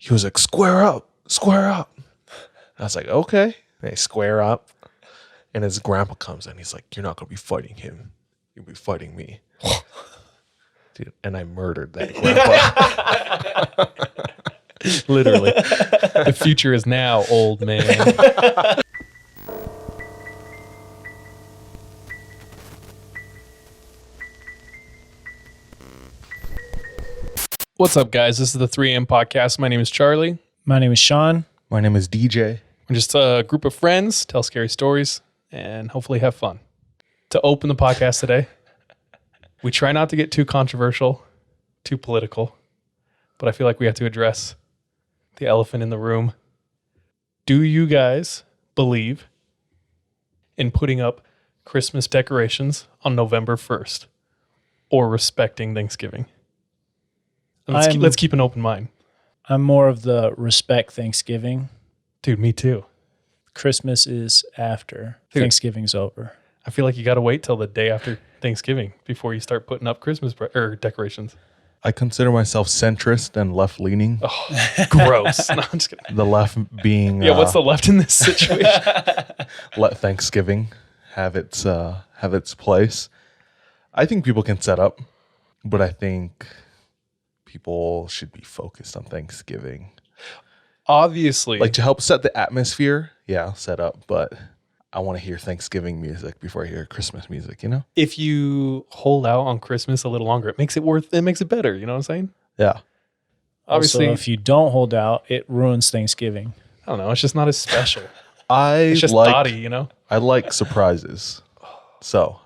He was like, square up. I was like, okay. And they square up. And his grandpa comes in. He's like, you're not going to be fighting him. You'll be fighting me. Dude, and I murdered that grandpa. Literally. The future is now, old man. What's up, guys? This is the 3am podcast. My name is Charlie. My name is Sean. My name is DJ. We're just a group of friends, tell scary stories, and hopefully have fun. To open the podcast today, we try not to get too controversial, too political, but I feel like we have to address the elephant in the room. Do you guys believe in putting up Christmas decorations on November 1st or respecting Thanksgiving? And let's keep an open mind. I'm more of the respect Thanksgiving. Dude, me too. Christmas is after. Thanksgiving's over. I feel like you got to wait till the day after Thanksgiving before you start putting up Christmas decorations. I consider myself centrist and left-leaning. Oh, gross. No, I'm just kidding. The left being... what's the left in this situation? Let Thanksgiving have its place. I think people can set up, but I think people should be focused on Thanksgiving. Obviously. Like to help set the atmosphere, yeah, set up, but I want to hear Thanksgiving music before I hear Christmas music, you know? If you hold out on Christmas a little longer, it makes it better, you know what I'm saying? Yeah. Obviously. Also, if you don't hold out, it ruins Thanksgiving. I don't know, it's just not as special. It's just naughty, you know? I like surprises. So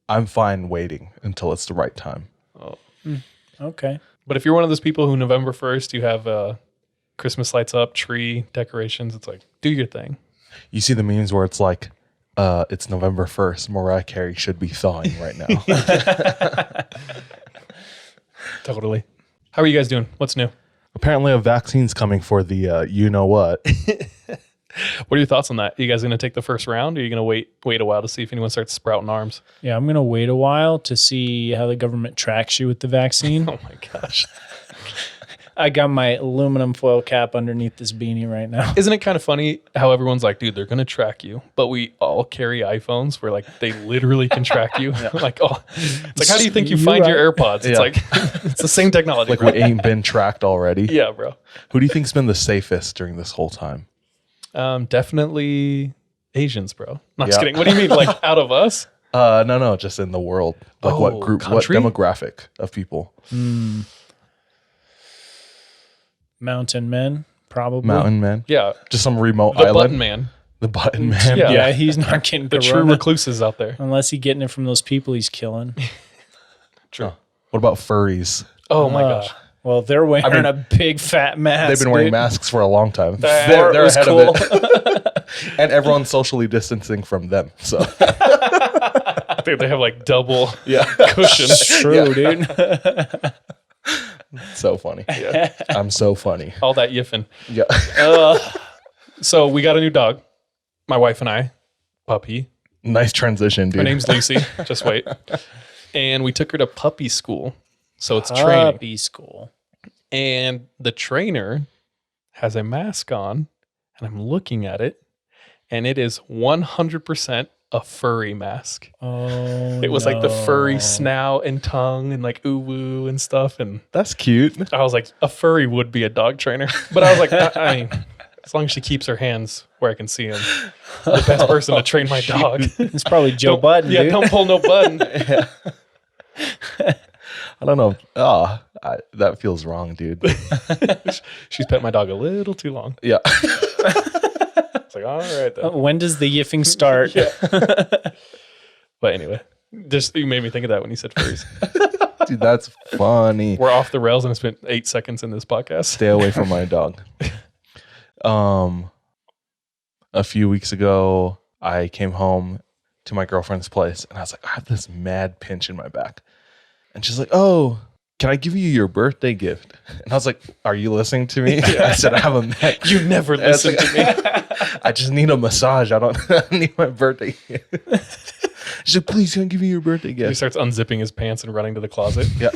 I'm fine waiting until it's the right time. Oh. Okay. But if you're one of those people who November 1st, you have Christmas lights up, tree, decorations, it's like, do your thing. You see the memes where it's like, it's November 1st. Mariah Carey should be thawing right now. Totally. How are you guys doing? What's new? Apparently a vaccine's coming for the you know what. What are your thoughts on that? Are you guys going to take the first round, or are you going to wait a while to see if anyone starts sprouting arms? Yeah, I'm going to wait a while to see how the government tracks you with the vaccine. Oh my gosh. I got my aluminum foil cap underneath this beanie right now. Isn't it kind of funny how everyone's like, dude, they're going to track you, but we all carry iPhones where like they literally can track you. Like, oh, it's like, how do you think you find your AirPods? It's like, it's the same technology. Like, bro. we ain't been tracked already. Yeah, bro. Who do you think's been the safest during this whole time? Definitely Asians, bro. Not just kidding. What do you mean? Like out of us? No, just in the world. Like what group, country? what demographic of people? Mountain men, probably. Mountain men? Yeah. Just some remote The island? button man. The button man? Yeah. Yeah, he's not getting The true corona. recluses out there. Unless he's getting it from those people he's killing. True. What about furries? Oh my gosh. Well, they're wearing a big fat mask. They've been wearing dude. masks for a long time. That They're was ahead cool. of it. And everyone's socially distancing from them. So I think they have like double cushion. True, dude. so funny. Yeah. I'm so funny. All that yiffing. Yeah. So we got a new dog. My wife and I. Puppy. Nice transition, dude. Her name's Lucy. Just wait. And we took her to puppy school. So it's training. Puppy school. And the trainer has a mask on, and I'm looking at it, and it is 100% a furry mask. Oh, It was like the furry snout and tongue and like ooh-woo and stuff. And That's cute. I was like, a furry would be a dog trainer. But I was like, I mean, as long as she keeps her hands where I can see them, the best person to train my dog. It's probably Joe Budden, Yeah, dude. don't pull no button. I don't know. That feels wrong, dude. She's pet my dog a little too long. Yeah. It's like, all right, then. When does the yiffing start? But anyway, just you made me think of that when you said furries. Dude, that's funny. We're off the rails and I spent 8 seconds in this podcast. Stay away from my dog. A few weeks ago, I came home to my girlfriend's place and I was like, I have this mad pinch in my back. And she's like, oh, can I give you your birthday gift? And I was like, are you listening to me? I said, I have a mad. You never listen to me. I just need a massage. I don't need my birthday gift. She's like, please, can I give you your birthday gift? He starts unzipping his pants and running to the closet. Yeah.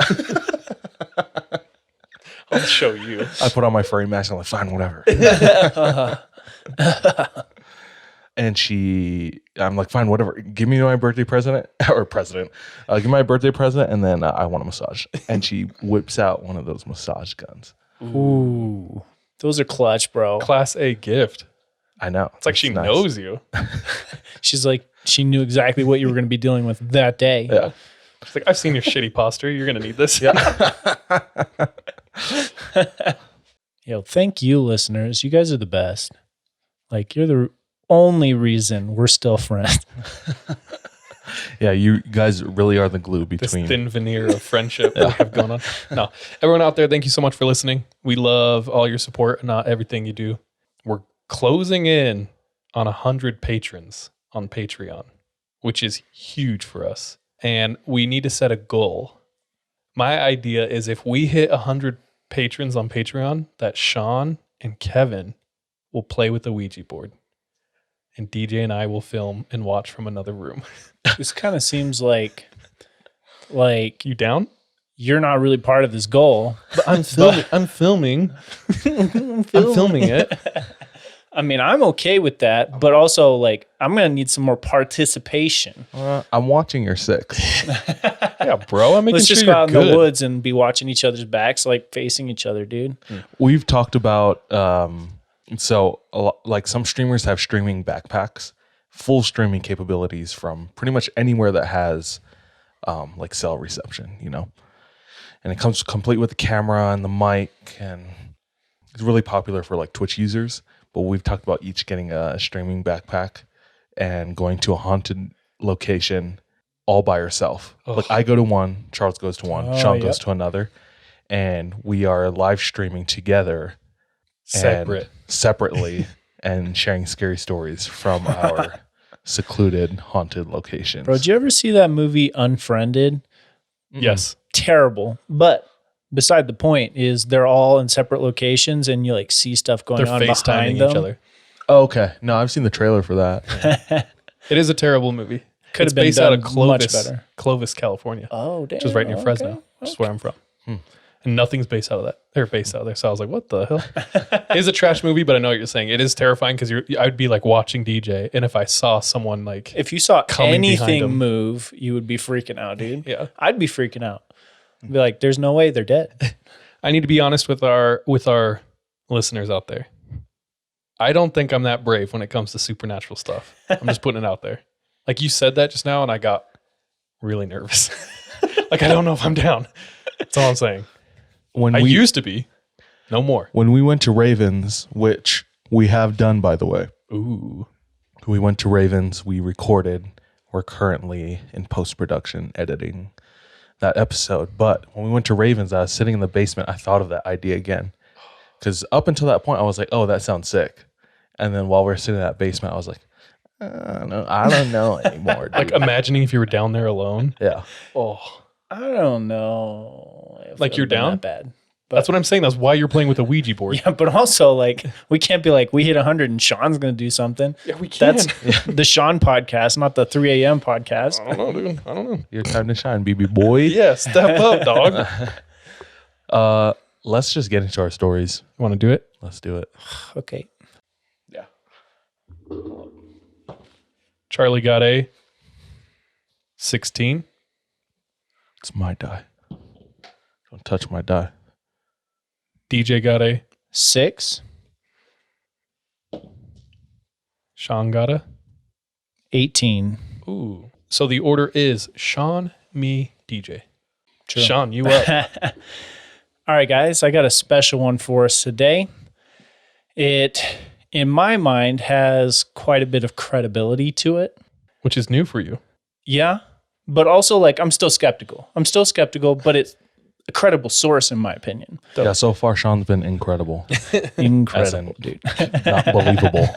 I'll show you. I put on my furry mask. I'm like, fine, whatever. And I'm like, fine, whatever. Give me my birthday present Give me my birthday present, and then I want a massage. And she whips out one of those massage guns. Ooh, those are clutch, bro. Class A gift. I know. It's like she knows you. She's like, she knew exactly what you were going to be dealing with that day. Yeah. She's like, I've seen your shitty posture. You're going to need this. Yeah. Yo, thank you, listeners. You guys are the best. Like, you're the only reason we're still friends. Yeah, you guys really are the glue This between. thin veneer of friendship we have going on. No, everyone out there, thank you so much for listening. We love all your support and everything you do. We're closing in on 100 patrons on Patreon, which is huge for us. And we need to set a goal. My idea is if we hit 100 patrons on Patreon, that Sean and Kevin will play with the Ouija board. And DJ and I will film and watch from another room. This kind of seems like You down? you're not really part of this goal. But I'm filming. I'm filming. I'm filming it. I mean, I'm okay with that, but also like I'm gonna need some more participation. I'm watching your 6. Yeah, bro. I'm making Let's sure just go you're out in good. the woods and be watching each other's backs, like facing each other, dude. We've talked about like some streamers have streaming backpacks, full streaming capabilities from pretty much anywhere that has like cell reception, and it comes complete with the camera and the mic, and it's really popular for like Twitch users. But we've talked about each getting a streaming backpack and going to a haunted location all by yourself. Like I go to one, Charles goes to one, Sean goes to another, and we are live streaming together separately and sharing scary stories from our secluded haunted locations. Bro, did you ever see that movie Unfriended? Yes. Terrible. But beside the point is they're all in separate locations and you like see stuff going They're on FaceTiming behind them. each other. Oh, okay. No, I've seen the trailer for that. It is a terrible movie. Could It's have been based out of done much better. Clovis, California, Oh, damn. which is right near okay. Fresno, which is where I'm from. And nothing's based out of that. They're based out of there. So I was like, what the hell? It is a trash movie, but I know what you're saying. It is terrifying because I'd be like watching DJ. And if I saw someone like, If you saw coming behind anything them. move, you would be freaking out, dude. yeah, I'd be freaking out. I'd be like, there's no way they're dead. I need to be honest with our listeners out there. I don't think I'm that brave when it comes to supernatural stuff. I'm just putting it out there. Like you said that just now, and I got really nervous. Like I don't know if I'm down. That's all I'm saying. I used to be. No more. When we went to Ravens, which we have done, by the way. Ooh. We went to Ravens. We recorded. We're currently in post-production editing that episode. But when we went to Ravens, I was sitting in the basement. I thought of that idea again. Because up until that point, I was like, oh, that sounds sick. And then while we were sitting in that basement, I was like, I don't know anymore. Dude. Like imagining if you were down there alone. Yeah. Oh, I don't know. If Like it you're would've been down? That bad. that's what I'm saying. That's why you're playing with a Ouija board. Yeah, but also like we can't be like we hit 100 and Sean's gonna do something. Yeah, we can. That's the Sean podcast, not the 3 a.m. podcast. I don't know, dude. I don't know. Your time to shine, BB boy. Yeah, step up, dog. Let's just get into our stories. Want to do it? Let's do it. Okay. Yeah. Charlie got a 16. It's my die. Don't touch my die. DJ got a 6, Sean got a 18. ooh. So the order is Sean, me, DJ. True. Sean, you up? All right, guys, I got a special one for us today. It, in my mind, has quite a bit of credibility to it. Which is new for you. Yeah, but also like I'm still skeptical. But it's a credible source in my opinion. Yeah, so far Sean's been incredible. Incredible, dude. Not believable.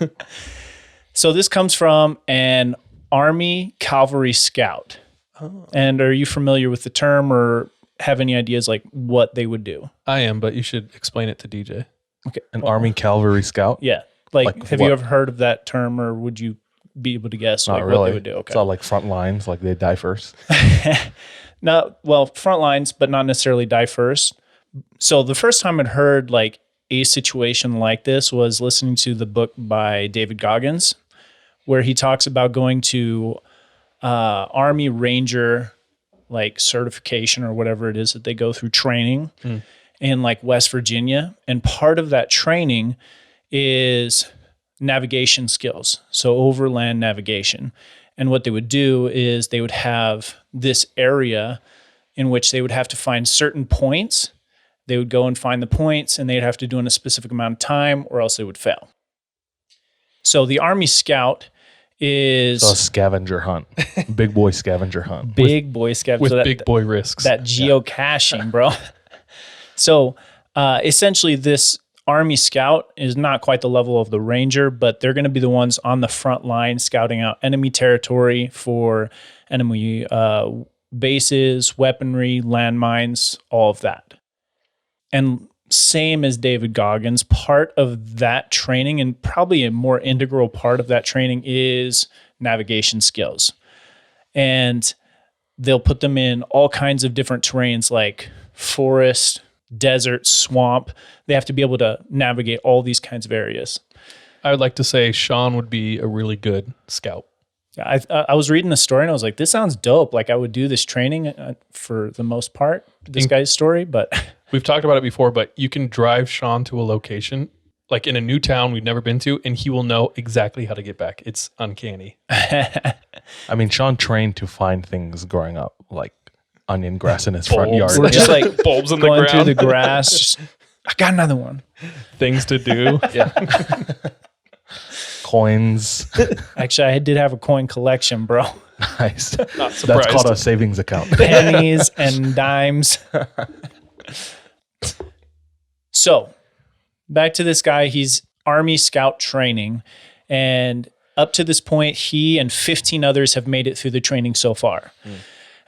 So this comes from an Army Cavalry Scout. Oh. And are you familiar with the term or have any ideas like what they would do? I am, but you should explain it to DJ. Okay. An Army Cavalry Scout? Yeah. Like have what? you ever heard of that term or would you be able to guess Not like really. what they would do? It's all like front lines, like they die first. No, well, front lines, but not necessarily die first. So the first time I'd heard like a situation like this was listening to the book by David Goggins, where he talks about going to Army Ranger like certification or whatever it is that they go through training in like West Virginia. And part of that training is navigation skills. So overland navigation. And what they would do is they would have this area in which they would have to find certain points. They would go and find the points and they'd have to do in a specific amount of time or else they would fail. So the Army Scout is So a scavenger hunt. Big boy scavenger hunt. big boy scout. With So big boy risks. that geocaching, bro. So essentially this Army Scout is not quite the level of the Ranger, but they're going to be the ones on the front line scouting out enemy territory for enemy bases, weaponry, landmines, all of that. And same as David Goggins, part of that training and probably a more integral part of that training is navigation skills. And they'll put them in all kinds of different terrains like forest, desert, swamp. They have to be able to navigate all these kinds of areas. I would like to say Sean would be a really good scout. I was reading the story and I was like, this sounds dope. Like I would do this training for the most part, this guy's story, but We've talked about it before, but you can drive Sean to a location, like in a new town we've never been to, and he will know exactly how to get back. It's uncanny. I mean, Sean trained to find things growing up, like onion grass in his front yard. we're just like Bulbs in the going through ground. the grass. Just, I got another one. Things to do. Coins. Actually, I did have a coin collection, bro. Nice. Not That's surprised. called a savings account. Pennies and dimes. So back to this guy, he's Army Scout training. And up to this point, he and 15 others have made it through the training so far.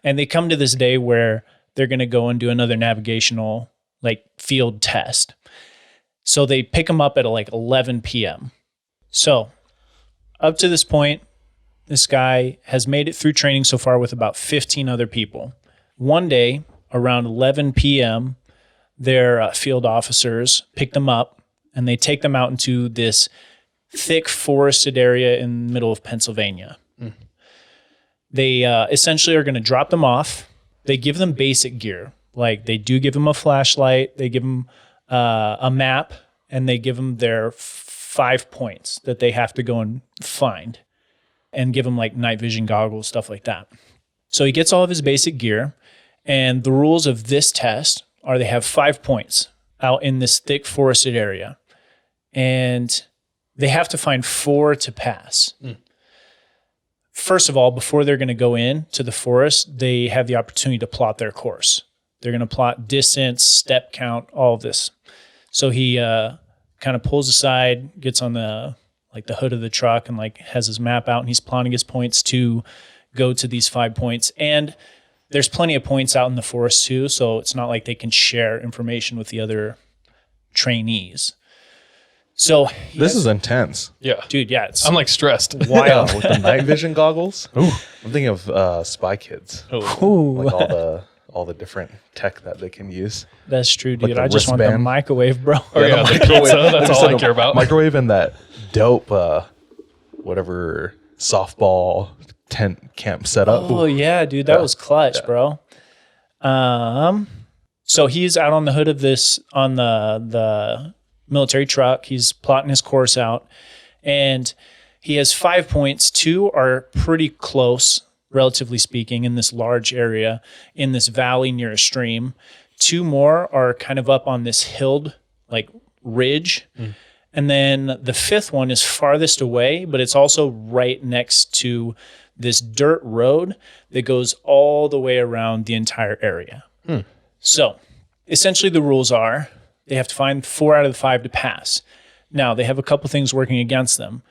And they come to this day where they're going to go and do another navigational like field test. So they pick him up at like 11 p.m. So up to this point, this guy has made it through training so far with about 15 other people. One day around 11 p.m., their field officers pick them up and they take them out into this thick forested area in the middle of Pennsylvania. They essentially are going to drop them off. They give them basic gear. Like they do give them a flashlight. They give them a map and they give them their 5 points that they have to go and find and give them like night vision goggles, stuff like that. So he gets all of his basic gear and the rules of this test are they have 5 points out in this thick forested area and they have to find 4 to pass. First of all, before they're going to go in to the forest, they have the opportunity to plot their course. They're going to plot distance, step count, all of this. So he kind of pulls aside, gets on the hood of the truck and like has his map out and he's plotting his points to go to these 5 points. And there's plenty of points out in the forest too, so it's not like they can share information with the other trainees. So This is intense. Yeah. dude, yeah, it's I'm like stressed. wild. With the night vision goggles. I'm thinking of Spy Kids. Ooh, Like all the different tech that they can use. that's true, dude. the I just want the wristband. microwave, bro. Oh, yeah, the pizza. That's all I care about. Microwave and that dope, whatever softball tent camp setup. Oh yeah, dude, that was clutch, bro. So he's out on the hood of this on the military truck. He's plotting his course out, and he has 5 points. 2 are pretty close, relatively speaking, in this large area in this valley near a stream. 2 more are kind of up on this hilled like ridge. And then the 5th one is farthest away, but it's also right next to this dirt road that goes all the way around the entire area. So essentially the rules are they have to find 4 out of the 5 to pass. Now they have a couple things working against them.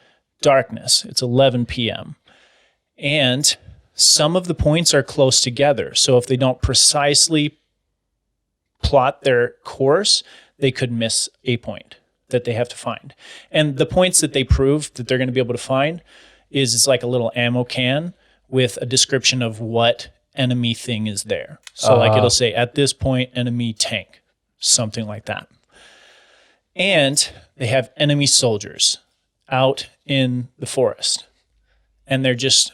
Darkness, it's 11 p.m. And some of the points are close together. So if they don't precisely plot their course, they could miss a point that they have to find. And the points that they prove that they're going to be able to find is it's like a little ammo can with a description of what enemy thing is there. So like it'll say at this point, enemy tank. something like that. And they have enemy soldiers out in the forest. And they're just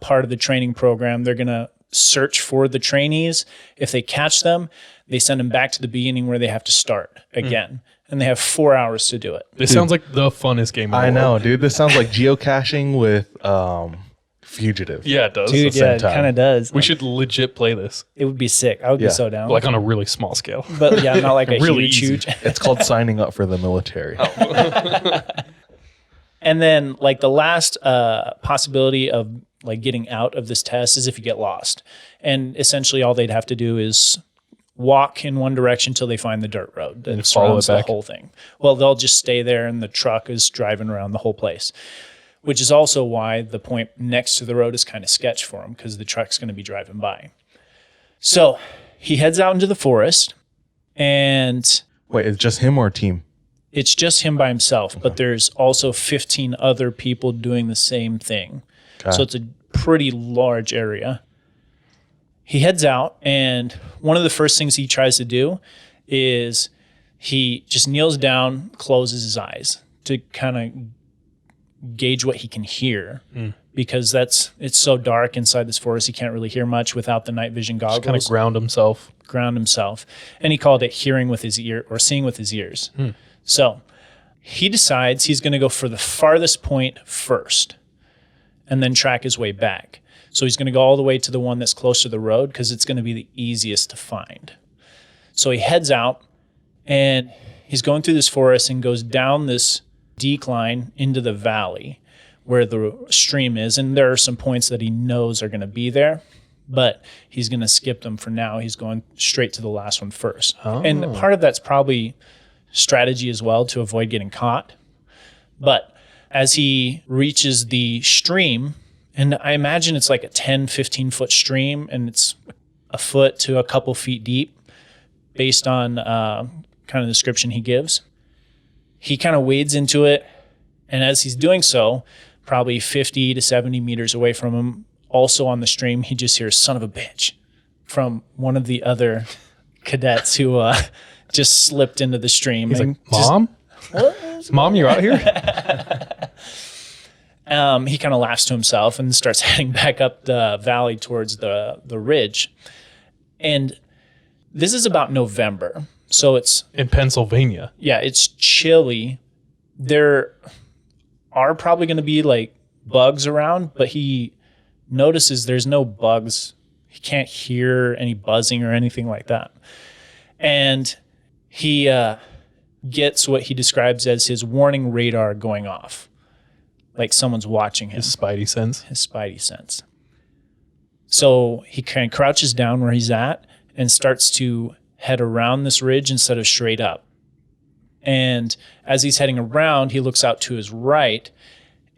part of the training program. They're going to search for the trainees. If they catch them, they send them back to the beginning where they have to start again. And they have 4 hours to do it. This sounds like the funnest game in the I world. know, dude. This sounds like geocaching with Fugitive. Yeah, it does. Dude, yeah, it time. kind of does. We should legit play this, It would be sick. I would be so down. like on a really small scale. But yeah, not like a Really huge. It's called signing up for the military. And then like the last possibility of like getting out of this test is if you get lost. And essentially all they'd have to do is walk in one direction till they find the dirt road that follow it surrounds the back. whole thing. Well, they'll just stay there and the truck is driving around the whole place, which is also why the point next to the road is kind of sketch for him because the truck's going to be driving by. So he heads out into the forest and Wait, it's just him or a team? it's just him by himself, but there's also 15 other people doing the same thing. So it's a pretty large area. He heads out, and one of the first things he tries to do is he just kneels down, closes his eyes to kind of gauge what he can hear because it's so dark inside this forest. He can't really hear much without the night vision goggles. Kind of ground himself. And he called it hearing with his ear or seeing with his ears. So he decides he's going to go for the farthest point first and then track his way back. So he's going to go all the way to the one that's close to the road because it's going to be the easiest to find. So he heads out and he's going through this forest and goes down this decline into the valley where the stream is. And there are some points that he knows are going to be there, but he's going to skip them for now. He's going straight to the last one first. And part of that's probably strategy as well to avoid getting caught. But as he reaches the stream, and I imagine it's like a 10, 15 foot stream and it's a foot to a couple feet deep based on kind of the description he gives. He kind of wades into it. And as he's doing so, probably 50 to 70 meters away from him, also on the stream, he just hears "son of a bitch" from one of the other cadets who just slipped into the stream. He's and like, Mom? Mom, you're out here? He kind of laughs to himself and starts heading back up the valley towards the ridge. And this is about November. So it's, In Pennsylvania. yeah, it's chilly. There are probably going to be like bugs around, but he notices there's no bugs. He can't hear any buzzing or anything like that. And he gets what he describes as his warning radar going off. Like someone's watching him. His spidey sense. His spidey sense. So he kind of crouches down where he's at and starts to head around this ridge instead of straight up. And as he's heading around, he looks out to his right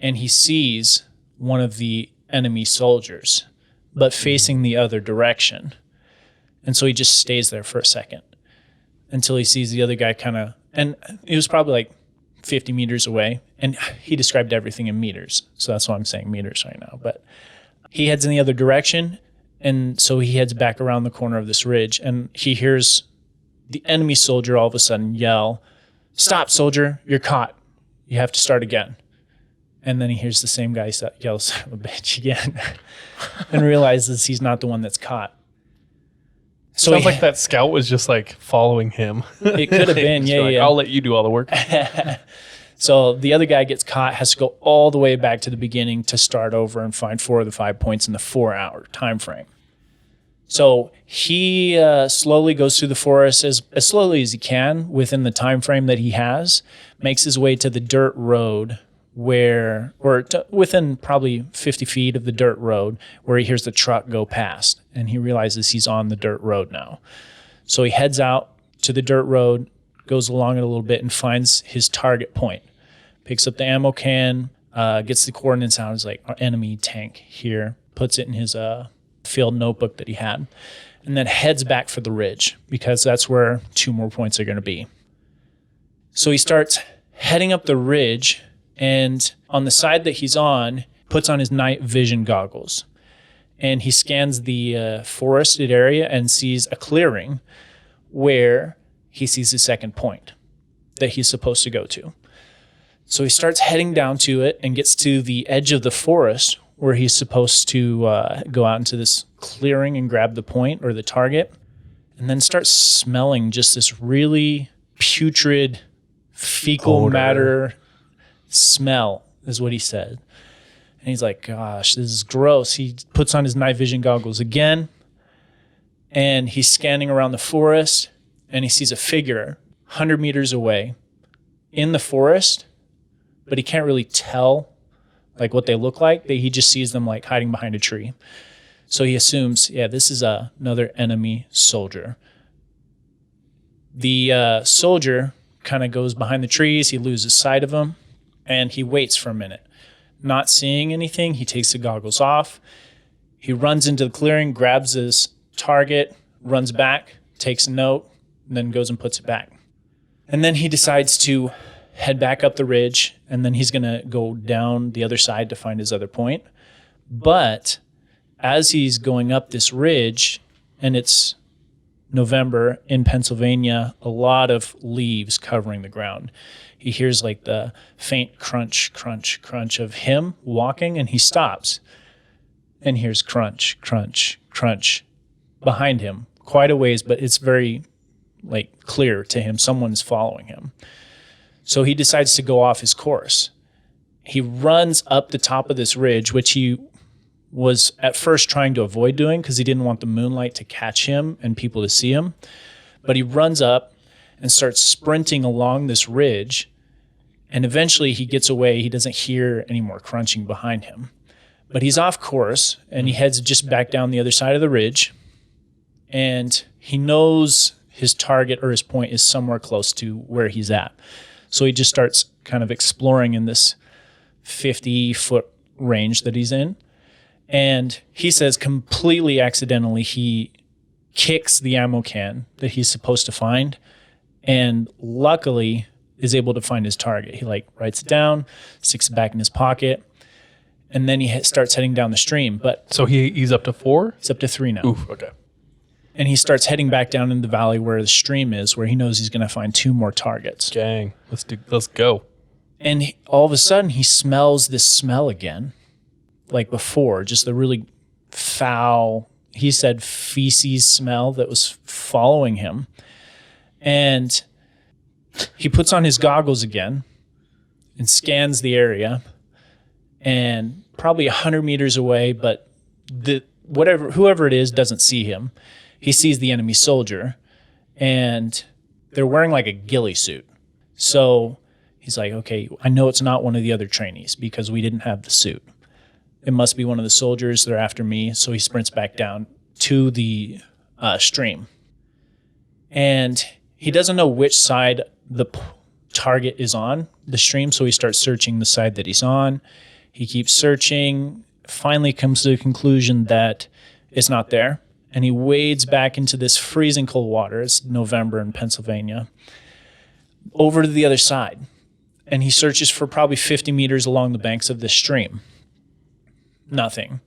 and he sees one of the enemy soldiers, but facing the other direction. And so he just stays there for a second until he sees the other guy kind of, and it was probably like 50 meters away. And he described everything in meters. So that's why I'm saying meters right now. But he heads in the other direction. And so he heads back around the corner of this ridge and he hears the enemy soldier all of a sudden yell, "Stop, soldier, you're caught. You have to start again." And then he hears the same guy yell, "Son of a bitch," again, and realizes he's not the one that's caught. So Sounds like that scout was just like following him. It could have been, He's yeah, like, yeah. I'll let you do all the work. So the other guy gets caught, has to go all the way back to the beginning to start over and find 4 of the 5 points in the 4-hour time frame. So he slowly goes through the forest as slowly as he can within the time frame that he has, makes his way to the dirt road within probably 50 feet of the dirt road where he hears the truck go past and he realizes he's on the dirt road now. So he heads out to the dirt road, goes along it a little bit and finds his target point, picks up the ammo can, gets the coordinates out. He's like, "Our enemy tank here," puts it in his field notebook that he had, and then heads back for the ridge because that's where 2 more points are going to be. So he starts heading up the ridge, and on the side that he's on, puts on his night vision goggles, and he scans the forested area and sees a clearing where he sees the second point that he's supposed to go to. So he starts heading down to it and gets to the edge of the forest where he's supposed to go out into this clearing and grab the point or the target, and then starts smelling just this really putrid fecal Odor. matter smell is what he said. And he's like, gosh, this is gross. He puts on his night vision goggles again, and he's scanning around the forest, and he sees a figure 100 meters away in the forest, but he can't really tell like what they look like. He just sees them like hiding behind a tree. So he assumes, yeah, this is another enemy soldier. The soldier kind of goes behind the trees. He loses sight of him, and he waits for a minute. Not seeing anything, he takes the goggles off. He runs into the clearing, grabs his target, runs back, takes a note, and then goes and puts it back. And then he decides to head back up the ridge, and then he's going to go down the other side to find his other point. But as he's going up this ridge, and it's November in Pennsylvania, a lot of leaves covering the ground. He hears like the faint crunch, crunch, crunch of him walking, and he stops and hears crunch, crunch, crunch behind him, quite a ways, but it's very like clear to him someone's following him. So he decides to go off his course. He runs up the top of this ridge, which he was at first trying to avoid doing because he didn't want the moonlight to catch him and people to see him. But he runs up and starts sprinting along this ridge, and eventually he gets away. He doesn't hear any more crunching behind him. But he's off course, and he heads just back down the other side of the ridge, and he knows his target or his point is somewhere close to where he's at. So he just starts kind of exploring in this 50-foot range that he's in. And he says completely accidentally he kicks the ammo can that he's supposed to find, and luckily is able to find his target. He like writes it down, sticks it back in his pocket, and then he starts heading down the stream. But So he's up to 4? it's up to 3 now. Oof, okay. And he starts heading back down in the valley where the stream is, where he knows he's going to find 2 more targets. Gang. Let's go. And all of a sudden he smells this smell again, like before, just the really foul, he said feces smell that was following him. And he puts on his goggles again and scans the area, and probably 100 meters away, but whoever it is doesn't see him. He sees the enemy soldier, and they're wearing like a ghillie suit. So he's like, okay, I know it's not one of the other trainees because we didn't have the suit. It must be one of the soldiers. They're after me. So he sprints back down to the stream. And he doesn't know which side the target is on the stream. So he starts searching the side that he's on. He keeps searching, finally comes to the conclusion that it's not there. And he wades back into this freezing cold water. It's November in Pennsylvania, over to the other side. And he searches for probably 50 meters along the banks of this stream. Nothing.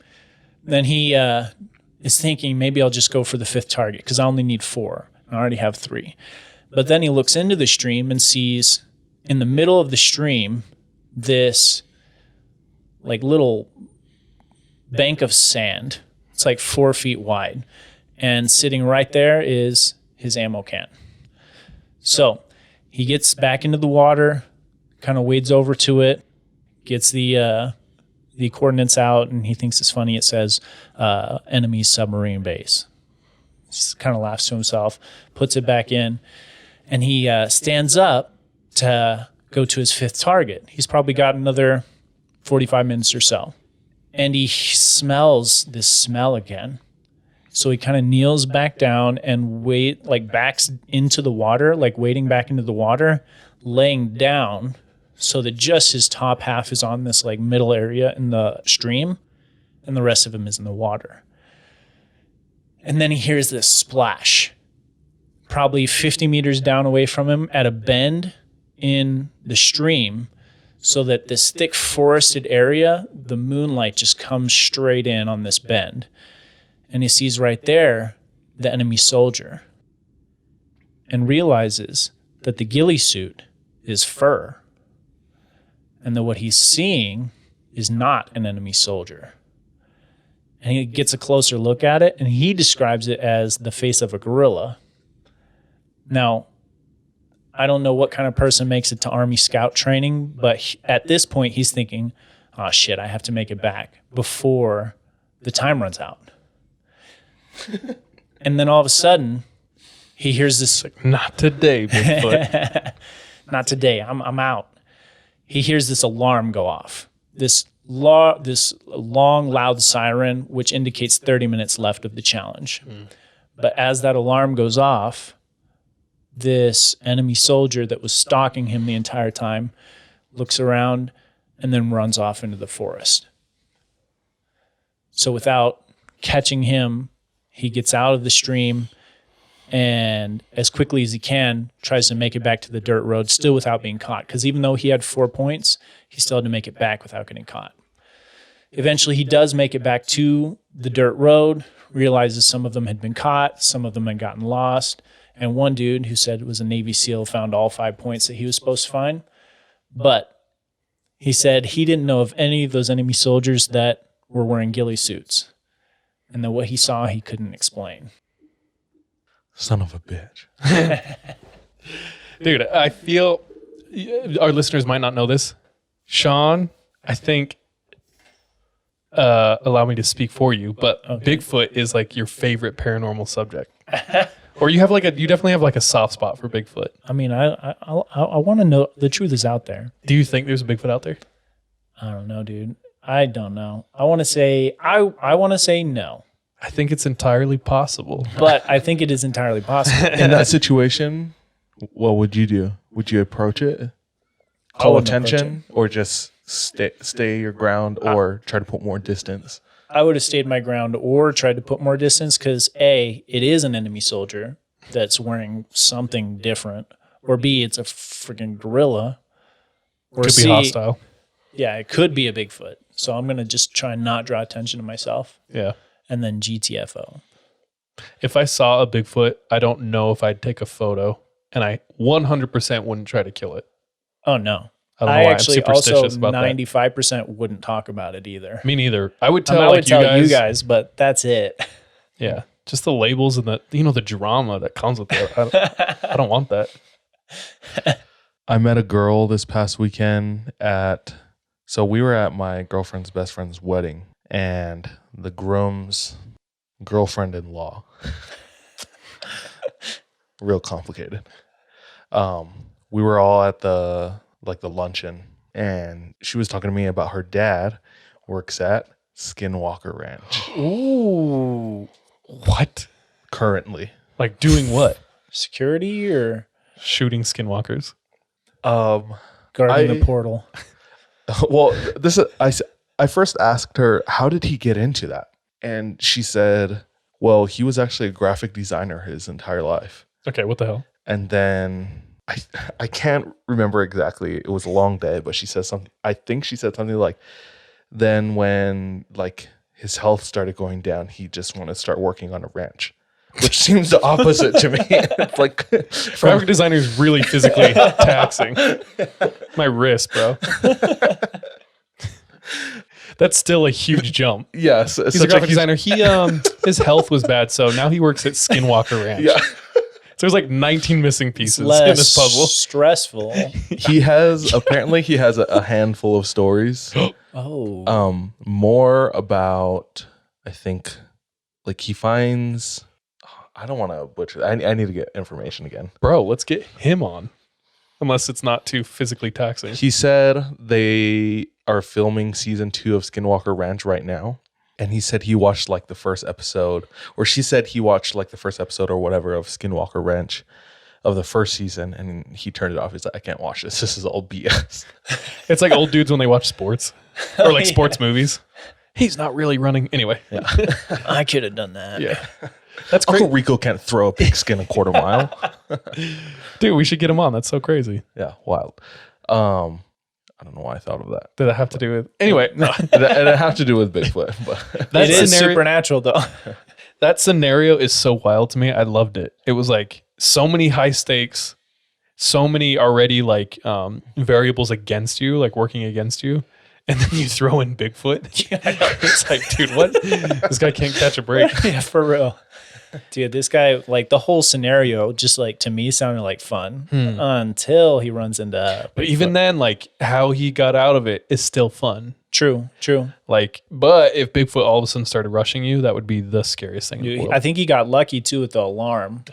Then he is thinking, maybe I'll just go for the 5th target because I only need 4. I already have 3. But then he looks into the stream and sees in the middle of the stream this like little bank of sand. It's like 4 feet wide. And sitting right there is his ammo can. So he gets back into the water, kind of wades over to it, gets the coordinates out, and he thinks it's funny. It says enemy submarine base. Just kind of laughs to himself, puts it back in, and he stands up to go to his 5th target. He's probably got another 45 minutes or so. And he smells this smell again. So he kind of kneels back down and backs into the water, like wading back into the water, laying down so that just his top half is on this like middle area in the stream, and the rest of him is in the water. And then he hears this splash, probably 50 meters down away from him at a bend in the stream, so that this thick forested area, the moonlight just comes straight in on this bend. And he sees right there the enemy soldier. and realizes that the ghillie suit is fur and that what he's seeing is not an enemy soldier. And he gets a closer look at it, and he describes it as the face of a gorilla. Now, I don't know what kind of person makes it to Army Scout training, but at this point, he's thinking, oh shit, I have to make it back before the time runs out. And then all of a sudden, he hears this, Not today, Bigfoot. not today, I'm out. He hears this alarm go off. This long, loud siren, which indicates 30 minutes left of the challenge. But as that alarm goes off, this enemy soldier that was stalking him the entire time looks around and then runs off into the forest. So without catching him, he gets out of the stream and as quickly as he can tries to make it back to the dirt road, still without being caught. Because even though he had 4 points, he still had to make it back without getting caught. Eventually, he does make it back to the dirt road, realizes some of them had been caught, some of them had gotten lost, and one dude who said was a Navy SEAL found all 5 points that he was supposed to find. But he said he didn't know of any of those enemy soldiers that were wearing ghillie suits, and that what he saw he couldn't explain. Son of a bitch. Dude, I feel our listeners might not know this. Sean, I think, allow me to speak for you, but Bigfoot is like your favorite paranormal subject. Or you definitely have like a soft spot for Bigfoot. I mean, I want to know. The truth is out there. Do you think there's a Bigfoot out there? I don't know, dude. I don't know. I want to say no, I think it's entirely possible. but I think it is entirely possible. In that situation, what would you do? Would you approach it? I Call wouldn't approach attention or just stay your ground or try to put more distance? I would have stayed my ground or tried to put more distance because A, it is an enemy soldier that's wearing something different, or B, it's a freaking gorilla, or Could C, be hostile. yeah, it could be a Bigfoot. So I'm gonna just try and not draw attention to myself, Yeah. and then GTFO. If I saw a Bigfoot, I don't know if I'd take a photo, and I 100% wouldn't try to kill it. Oh no. I don't know I why actually I'm superstitious also about that. 95% wouldn't talk about it either. Me neither. I would I mean, tell I would tell you you guys. guys, but that's it. Yeah. Just the labels and the drama that comes with it. I don't want that. I met a girl this past weekend so we were at my girlfriend's best friend's wedding, and the groom's girlfriend-in-law, real complicated. We were all at the luncheon, and she was talking to me about her dad works at Skinwalker Ranch Ooh. What? currently. Like doing what? Security or Shooting skinwalkers. guarding the portal? Well, I first asked her, how did he get into that? And she said, well, he was actually a graphic designer his entire life. Okay, what the hell? And then I can't remember exactly. It was a long day, but she said something. I think she said something like, then when like his health started going down, he just wanted to start working on a ranch, which seems the opposite to me. It's like Graphic designer is really physically taxing. My wrist, bro. That's still a huge jump. yes, He's a graphic designer. He his health was bad, so now he works at Skinwalker Ranch. Yeah. So there's like 19 missing pieces Less in this puzzle. stressful. He has a handful of stories. Oh, More about, I think, like he finds. I don't want to butcher. I need to get information again. Bro, let's get him on. Unless it's not too physically taxing. He said they are filming season 2 of Skinwalker Ranch right now. And he said he watched like the first episode, or she said he watched like the first episode or whatever of Skinwalker Ranch of the first season. And he turned it off. He's like, I can't watch this. This is all BS. It's like old dudes when they watch sports or like sports movies. He's not really running. Anyway. Yeah. I could have done that. Yeah. That's crazy. Uncle Rico can't throw a pigskin a quarter mile. Dude, we should get him on. That's so crazy. Yeah, wild. I don't know why I thought of that. Did that have to do with... Anyway, no. And it have to do with Bigfoot. But It is supernatural though. That scenario is so wild to me. I loved it. It was like so many high stakes, so many already like variables against you, like working against you. And then you throw in Bigfoot. It's like, dude, what? This guy can't catch a break. Yeah, for real. Dude, this guy, like the whole scenario, just like to me sounded like fun until he runs into. But even then, like how he got out of it is still fun. True. Like, but if Bigfoot all of a sudden started rushing you, that would be the scariest thing in the Dude, world. I think he got lucky too with the alarm.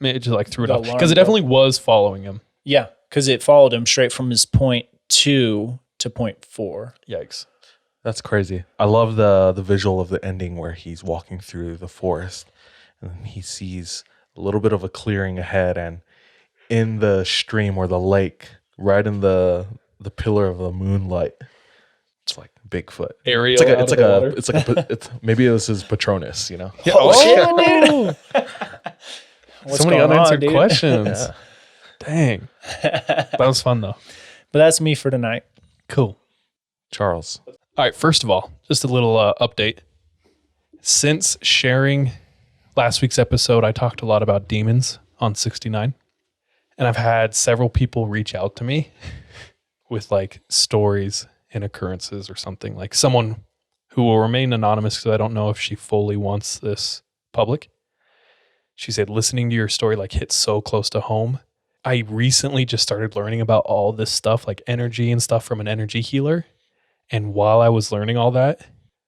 It just like threw it The off alarm because it definitely was following him. Yeah, because it followed him straight from his point 2 to point 4. Yikes. That's crazy. I love the visual of the ending where he's walking through the forest and he sees a little bit of a clearing ahead, and in the stream or the lake, right in the pillar of the moonlight, it's like Bigfoot. Ariel It's maybe it was his Patronus, you know? Yeah. Oh, shit, dude. So many unanswered dude? questions. Yeah. Dang. That was fun though. But that's me for tonight. Cool. Charles. All right. First of all, just a little update. Since sharing last week's episode, I talked a lot about demons on 69. And I've had several people reach out to me with like stories and occurrences or something. Like someone who will remain anonymous because I don't know if she fully wants this public. She said, listening to your story like hit so close to home. I recently just started learning about all this stuff, like energy and stuff from an energy healer. And while I was learning all that,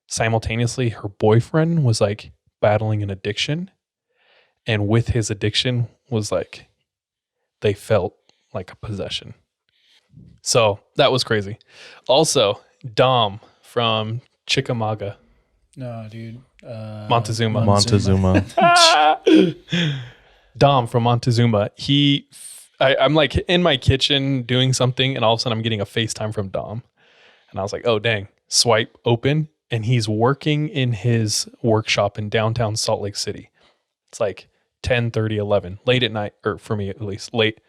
simultaneously, her boyfriend was like battling an addiction. And with his addiction was like, they felt like a possession. So that was crazy. Also, Dom from Chickamauga, No, dude. Montezuma. Montezuma. Dom from Montezuma. I'm like in my kitchen doing something, and all of a sudden I'm getting a FaceTime from Dom. And I was like, oh, dang. Swipe open, and he's working in his workshop in downtown Salt Lake City. It's like 10:30, 11, late at night, or for me at least, late.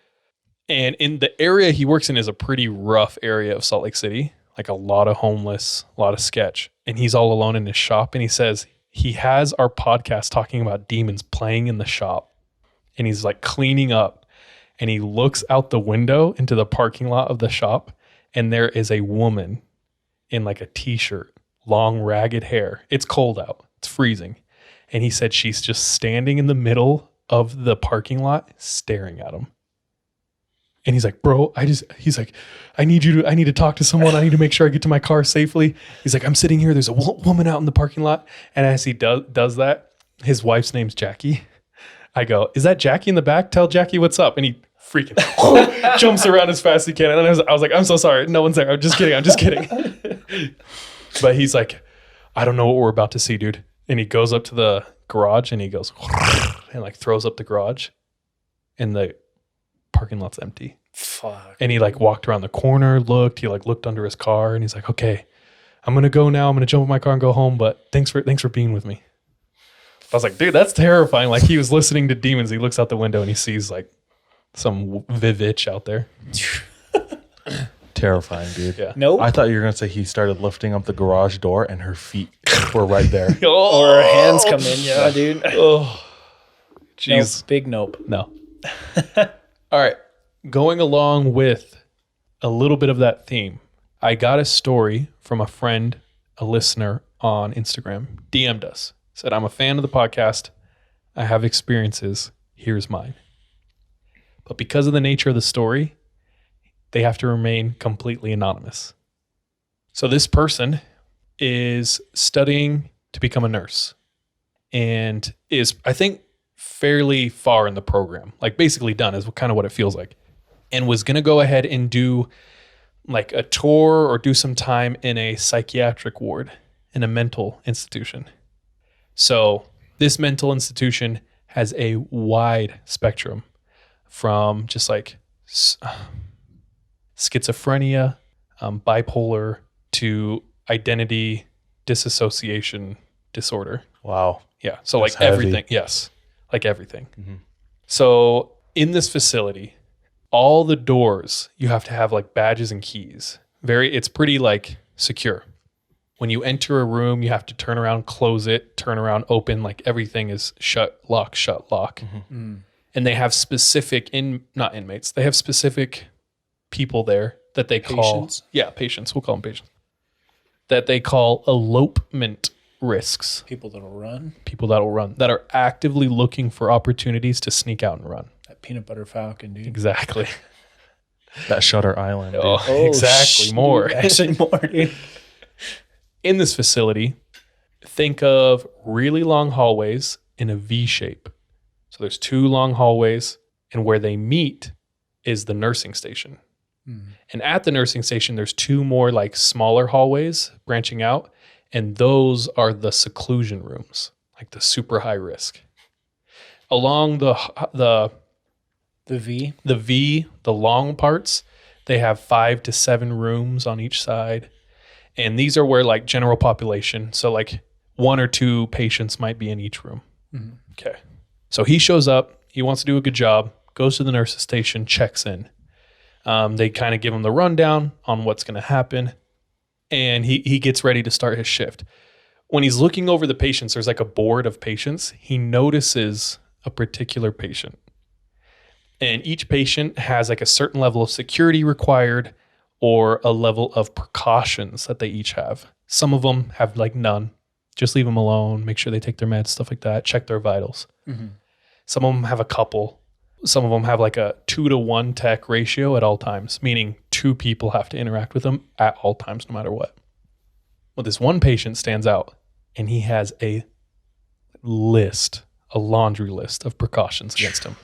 And in the area he works in is a pretty rough area of Salt Lake City, like a lot of homeless, a lot of sketch. And he's all alone in his shop. And he says he has our podcast talking about demons playing in the shop. And he's like cleaning up. And he looks out the window into the parking lot of the shop. And there is a woman in like a t-shirt, long ragged hair. It's cold out. It's freezing. And he said she's just standing in the middle of the parking lot staring at him. And he's like, bro, he's like, I need to talk to someone. I need to make sure I get to my car safely. He's like, I'm sitting here. There's a woman out in the parking lot. And as he does that, his wife's name's Jackie. I go, is that Jackie in the back? Tell Jackie what's up. And he freaking jumps around as fast as he can. And then I was like, I'm so sorry. No one's there. I'm just kidding. But he's like, I don't know what we're about to see, dude. And he goes up to the garage and he goes and like throws up the garage, and the parking lot's empty. Fuck. And he like walked around the corner, he looked under his car, and he's like, okay, I'm going to go now. I'm going to jump in my car and go home. But thanks for being with me. I was like, dude, that's terrifying. Like he was listening to demons. He looks out the window and he sees like some Vivitch out there. Terrifying, dude. Yeah. Nope. I thought you were going to say he started lifting up the garage door and her feet were right there. Or her hands come in. Yeah, dude. Oh, jeez. Nope. Big nope. No. All right. Going along with a little bit of that theme, I got a story from a friend, a listener on Instagram, DM'd us. Said, I'm a fan of the podcast. I have experiences. Here's mine. But because of the nature of the story, they have to remain completely anonymous. So this person is studying to become a nurse and is, I think, fairly far in the program, like basically done is kind of what it feels like, and was going to go ahead and do like a tour or do some time in a psychiatric ward in a mental institution. So this mental institution has a wide spectrum from just like schizophrenia, bipolar, to identity disassociation disorder. Wow. Yeah. So That's like heavy. everything. Yes. Like everything. Mm-hmm. So in this facility, all the doors, you have to have like badges and keys. It's pretty like secure. When you enter a room, you have to turn around, close it, turn around, open, like everything is shut, lock. Mm-hmm. And they have specific not inmates. They have specific people there that they call Patients? patients. We'll call them patients. That they call elopement risks. People that'll run. People that'll run, that are actively looking for opportunities to sneak out and run. That peanut butter falcon, dude. Exactly. That Shutter Island. Dude. Oh, exactly. More. Actually, more, dude. In this facility, think of really long hallways in a V shape. So there's 2 long hallways, and where they meet is the nursing station. And at the nursing station, there's 2 more like smaller hallways branching out, and those are the seclusion rooms, like the super high risk. Along the V. the long parts, they have 5 to 7 rooms on each side. And these are where like general population, so like 1 or 2 patients might be in each room. Okay. So he shows up, he wants to do a good job, goes to the nurse's station, checks in. They kind of give him the rundown on what's going to happen, and he gets ready to start his shift. When he's looking over the patients, there's like a board of patients. He notices a particular patient. And each patient has like a certain level of security required or a level of precautions that they each have. Some of them have like none. Just leave them alone, make sure they take their meds, stuff like that, check their vitals. Some of them have a couple. Some of them have like a 2-to-1 tech ratio at all times, meaning 2 people have to interact with them at all times, no matter what. Well, this one patient stands out, and he has a laundry list of precautions against him.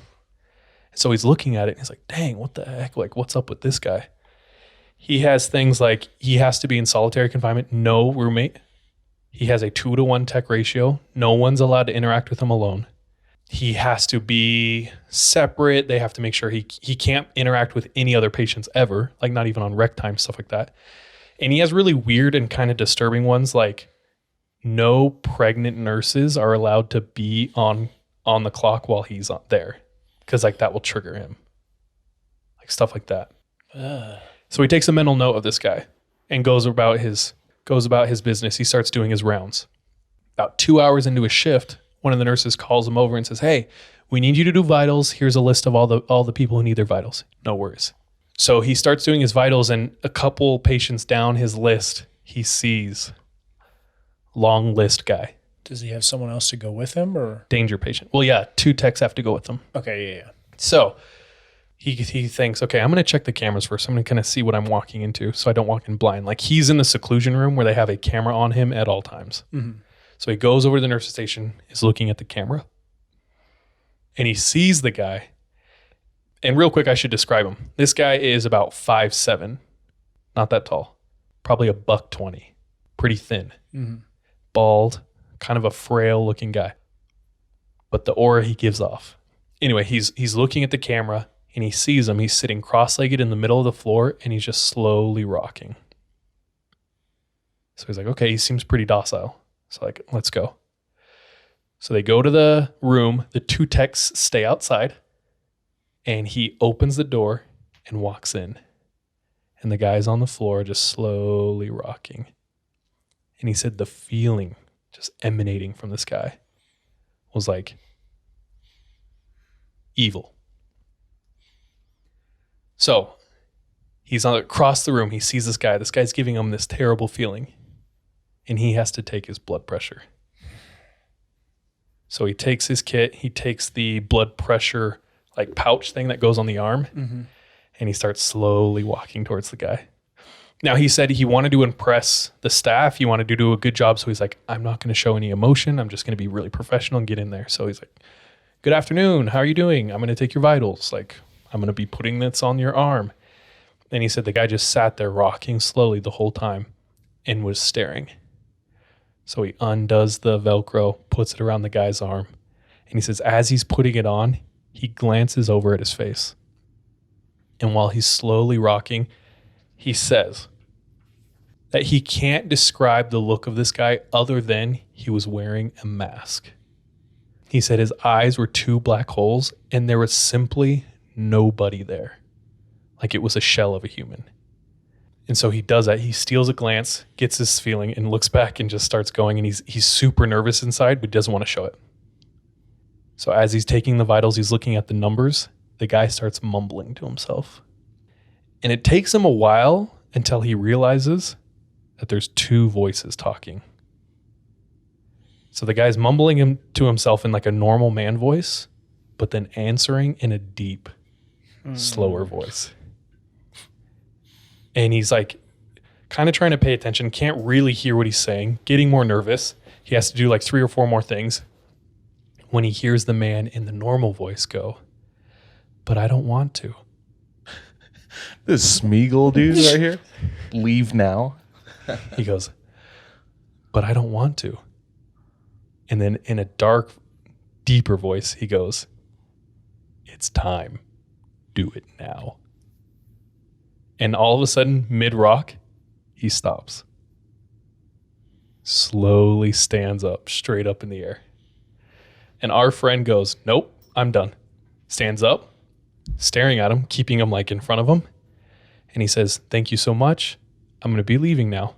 So he's looking at it, and he's like, dang, what the heck? Like, what's up with this guy? He has things like he has to be in solitary confinement, no roommate. He has a 2-to-1 tech ratio. No one's allowed to interact with him alone. He has to be separate. They have to make sure he can't interact with any other patients ever, like not even on rec time, stuff like that. And he has really weird and kind of disturbing ones, like no pregnant nurses are allowed to be on the clock while he's there, because like that will trigger him, like stuff like that. So he takes a mental note of this guy and goes about his business. He starts doing his rounds. About 2 hours into his shift, one of the nurses calls him over and says, hey, we need you to do vitals. Here's a list of all the people who need their vitals. No worries. So he starts doing his vitals, and a couple patients down his list, he sees long list guy. Does he have someone else to go with him, or? Danger patient. Well, yeah, 2 techs have to go with them. Okay, yeah. So he thinks, okay, I'm going to check the cameras first. I'm going to kind of see what I'm walking into so I don't walk in blind. Like he's in the seclusion room where they have a camera on him at all times. So he goes over to the nurse's station, is looking at the camera, and he sees the guy. And real quick, I should describe him. This guy is about 5'7", not that tall, probably a $120, pretty thin, bald, kind of a frail looking guy. But the aura he gives off. Anyway, he's looking at the camera, and he sees him. He's sitting cross-legged in the middle of the floor, and he's just slowly rocking. So he's like, okay, he seems pretty docile. So like, let's go. So they go to the room. The 2 techs stay outside, and he opens the door and walks in. And the guy's on the floor just slowly rocking. And he said the feeling just emanating from this guy was like evil. So he's across the room. He sees this guy. This guy's giving him this terrible feeling. And he has to take his blood pressure. So he takes his kit. He takes the blood pressure like pouch thing that goes on the arm. And he starts slowly walking towards the guy. Now, he said he wanted to impress the staff. He wanted to do a good job. So he's like, I'm not going to show any emotion. I'm just going to be really professional and get in there. So he's like, good afternoon. How are you doing? I'm going to take your vitals. Like, I'm going to be putting this on your arm. And he said the guy just sat there rocking slowly the whole time and was staring. So he undoes the Velcro, puts it around the guy's arm. And he says, as he's putting it on, he glances over at his face. And while he's slowly rocking, he says that he can't describe the look of this guy other than he was wearing a mask. He said his eyes were 2 black holes and there was simply nobody there. Like it was a shell of a human. And so he does that. He steals a glance, gets this feeling, and looks back and just starts going. And he's super nervous inside, but doesn't want to show it. So as he's taking the vitals, he's looking at the numbers. The guy starts mumbling to himself. And it takes him a while until he realizes that there's two voices talking. So the guy's mumbling to himself in like a normal man voice, but then answering in a deep, slower voice. And he's like kind of trying to pay attention, can't really hear what he's saying, getting more nervous. He has to do like 3 or 4 more things when he hears the man in the normal voice go, "But I don't want to." This Smeagol dude right here. Leave now. He goes, "But I don't want to." And then in a dark, deeper voice, he goes, "It's time. Do it now." And all of a sudden, mid-rock, he stops. Slowly stands up, straight up in the air. And our friend goes, "Nope, I'm done." Stands up, staring at him, keeping him like in front of him. And he says, "Thank you so much. I'm going to be leaving now."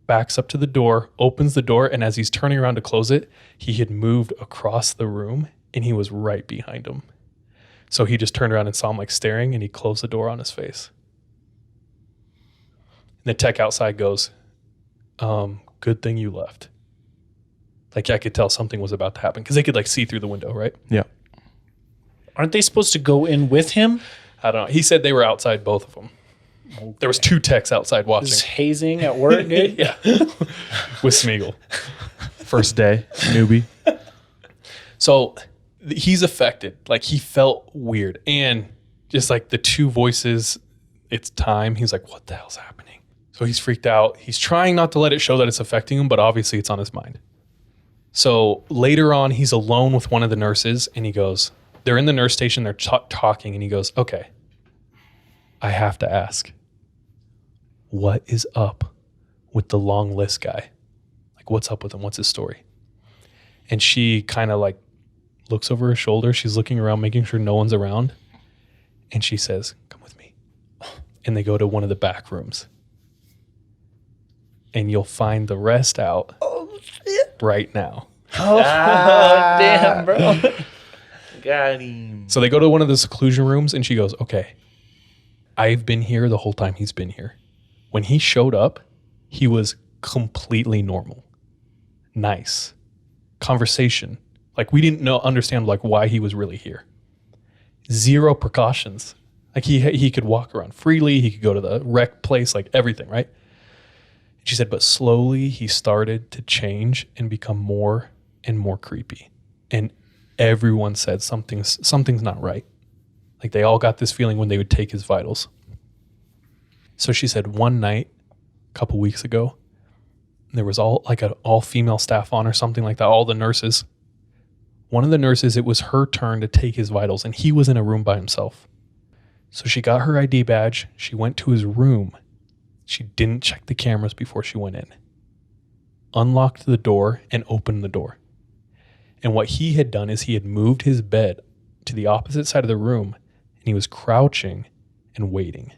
Backs up to the door, opens the door, and as he's turning around to close it, he had moved across the room and he was right behind him. So he just turned around and saw him like staring, and he closed the door on his face. And the tech outside goes, "Good thing you left." Like I could tell something was about to happen because they could like see through the window, right? Yeah. Aren't they supposed to go in with him? I don't know. He said they were outside, both of them. There was 2 techs outside watching. Is hazing at work good? Yeah. With Smeagol. First day, newbie. So he's affected. Like he felt weird. And just like the 2 voices, it's time. He's like, what the hell's happening? So he's freaked out. He's trying not to let it show that it's affecting him, but obviously it's on his mind. So later on, he's alone with one of the nurses and he goes, they're in the nurse station, they're talking, and he goes, "Okay, I have to ask, what is up with the long list guy? Like, what's up with him? What's his story?" And she kind of like looks over her shoulder. She's looking around, making sure no one's around. And she says, "Come with me." And they go to one of the back rooms. And you'll find the rest out right now. Oh, damn, bro. Got him. So they go to one of the seclusion rooms and she goes, "Okay, I've been here the whole time he's been here. When he showed up, he was completely normal. Nice. Conversation. Like we didn't understand like why he was really here. 0 precautions. Like he could walk around freely. He could go to the rec place, like everything, right?" She said, but slowly he started to change and become more and more creepy. And everyone said something's not right. Like they all got this feeling when they would take his vitals. So she said one night, a couple weeks ago, there was all female staff on or something like that, all the nurses. One of the nurses, it was her turn to take his vitals and he was in a room by himself. So she got her ID badge. She went to his room. She didn't check the cameras before she went in. Unlocked the door and opened the door. And what he had done is he had moved his bed to the opposite side of the room and he was crouching and waiting.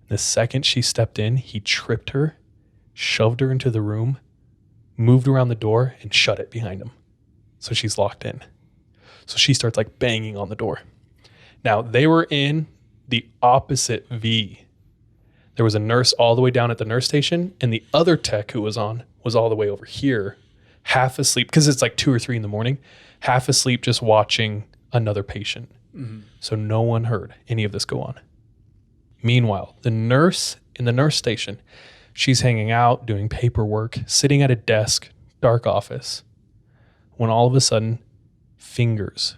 The second she stepped in, he tripped her, shoved her into the room, moved around the door and shut it behind him. So she's locked in. So she starts like banging on the door. Now they were in the opposite V. There was a nurse all the way down at the nurse station and the other tech who was on was all the way over here, half asleep, because it's like 2 or 3 in the morning, half asleep just watching another patient. Mm-hmm. So no one heard any of this go on. Meanwhile, the nurse in the nurse station, she's hanging out, doing paperwork, sitting at a desk, dark office, when all of a sudden, fingers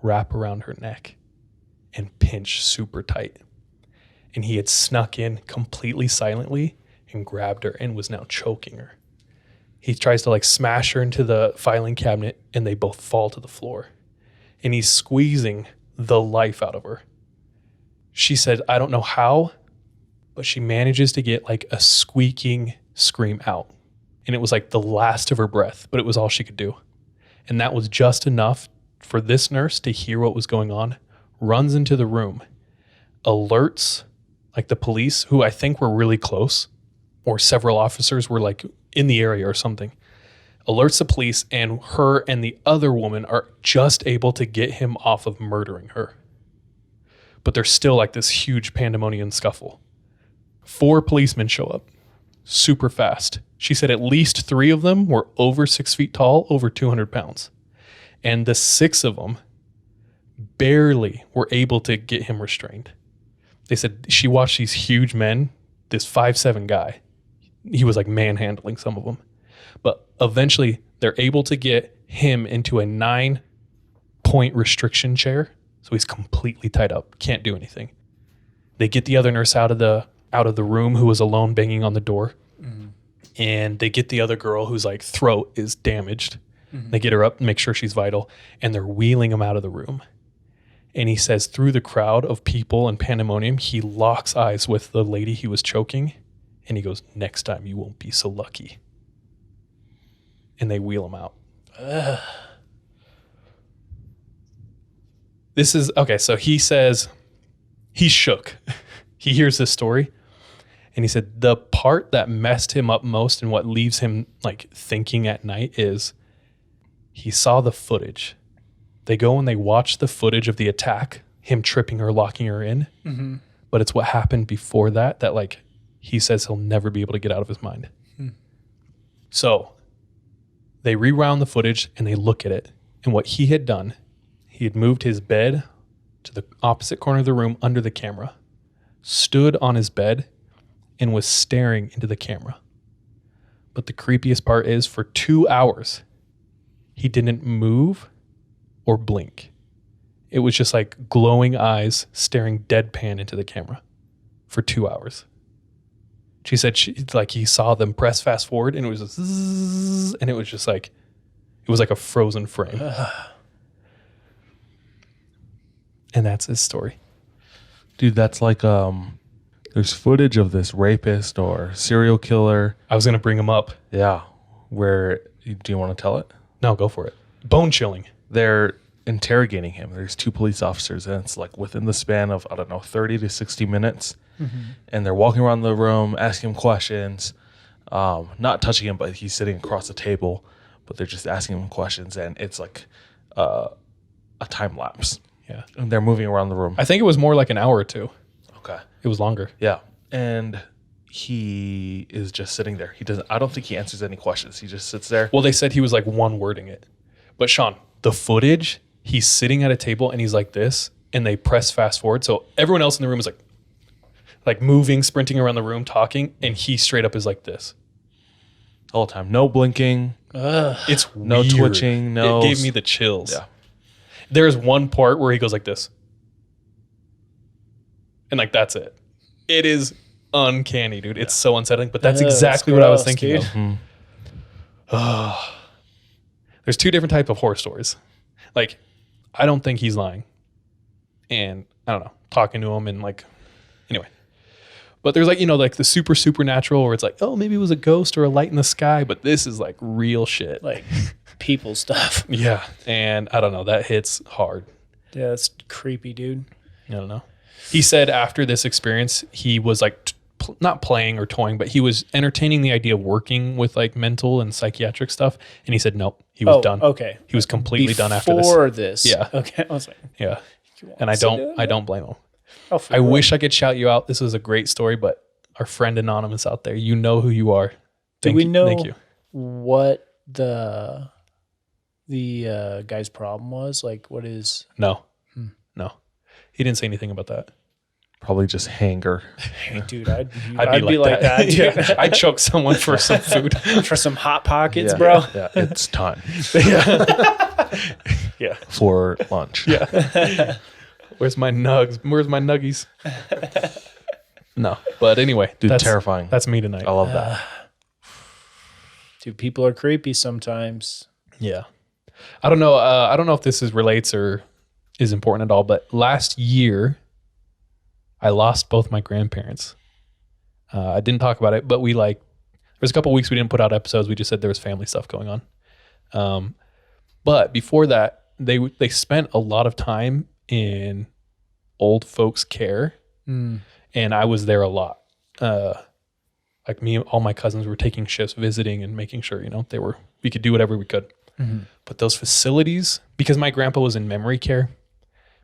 wrap around her neck and pinch super tight. And he had snuck in completely silently and grabbed her and was now choking her. He tries to like smash her into the filing cabinet and they both fall to the floor. And he's squeezing the life out of her. She said, I don't know how, but she manages to get like a squeaking scream out. And it was like the last of her breath, but it was all she could do. And that was just enough for this nurse to hear what was going on, runs into the room, alerts like the police, who I think were really close, or several officers were like in the area or something, alerts the police, and her and the other woman are just able to get him off of murdering her. But there's still like this huge pandemonium scuffle. 4 policemen show up super fast. She said at least 3 of them were over 6 feet tall, over 200 pounds. And the 6 of them barely were able to get him restrained. They said she watched these huge men, this 5'7" guy. He was like manhandling some of them. But eventually they're able to get him into a 9-point restriction chair. So he's completely tied up, can't do anything. They get the other nurse out of the room who was alone banging on the door. Mm-hmm. And they get the other girl whose like throat is damaged. Mm-hmm. They get her up and make sure she's vital. And they're wheeling him out of the room. And he says through the crowd of people and pandemonium, he locks eyes with the lady he was choking. And he goes, next time you won't be so lucky. And they wheel him out. Ugh. This is, okay, so he says he's shook. He hears this story. And he said the part that messed him up most and what leaves him like thinking at night is he saw the footage. They go and they watch the footage of the attack, him tripping her, locking her in. Mm-hmm. But it's what happened before that like he says he'll never be able to get out of his mind. Hmm. So they rewound the footage and they look at it. And what he had done, he had moved his bed to the opposite corner of the room under the camera, stood on his bed, and was staring into the camera. But the creepiest part is for 2 hours, he didn't move or blink. It was just like glowing eyes staring deadpan into the camera for 2 hours. She said he saw them press fast forward and it was zzz, and it was just like, it was like a frozen frame. And that's his story. Dude, that's like, there's footage of this rapist or serial killer. I was going to bring him up. Yeah. Where, do you want to tell it? No, go for it. Bone chilling. They're interrogating him. There's 2 police officers and it's like within the span of, 30 to 60 minutes. Mm-hmm. And they're walking around the room, asking him questions, not touching him, but he's sitting across the table, but they're just asking him questions. And it's like a time lapse. Yeah. And they're moving around the room. I think it was more like an hour or 2. Okay. It was longer. Yeah. And he is just sitting there. I don't think he answers any questions. He just sits there. Well, they said he was like one wording it. But Sean, the footage, he's sitting at a table and he's like this, and they press fast forward. So everyone else in the room is like moving, sprinting around the room, talking, and he straight up is like this. All the time. No blinking. It's no weird. Twitching. No. It gave me the chills. Yeah. There's one part where he goes like this. And like, that's it. It is uncanny, dude. It's so unsettling, but that's exactly what I was thinking of. Mm-hmm. There's 2 different types of horror stories. Like, I don't think he's lying. And I don't know, talking to him and like, anyway. But there's like, like the supernatural where it's like, oh, maybe it was a ghost or a light in the sky, but this is like real shit. Like people stuff. Yeah. And I don't know, that hits hard. Yeah, that's creepy, dude. I don't know. He said after this experience, he was like not playing or toying, but he was entertaining the idea of working with like mental and psychiatric stuff. And he said, nope, he was done. Okay. He was completely done after this. Before this. Yeah. Okay. I was like, yeah. And I don't blame him. Oh, I wish I could shout you out. This was a great story, but our friend Anonymous out there, you know who you are. Do we know Thank you. What the guy's problem was? Like, what is? No. No. He didn't say anything about that. Probably just hanger. Hey, dude, I'd be like that. Yeah. I'd choke someone for some food. For some Hot Pockets, Yeah. bro. Yeah, it's time Yeah. for lunch. Yeah. Where's my nugs? Where's my nuggies? No. But anyway. Dude, that's terrifying. That's me tonight. I love that. Dude, people are creepy sometimes. Yeah. I don't know. I don't know if this relates or is important at all, but last year I lost both my grandparents. I didn't talk about it, but there was a couple weeks we didn't put out episodes. We just said there was family stuff going on. But before that, they spent a lot of time in old folks care. And I was there a lot. I Like all my cousins were taking shifts, visiting and making sure, we could do whatever we could. But those facilities, because my grandpa was in memory care,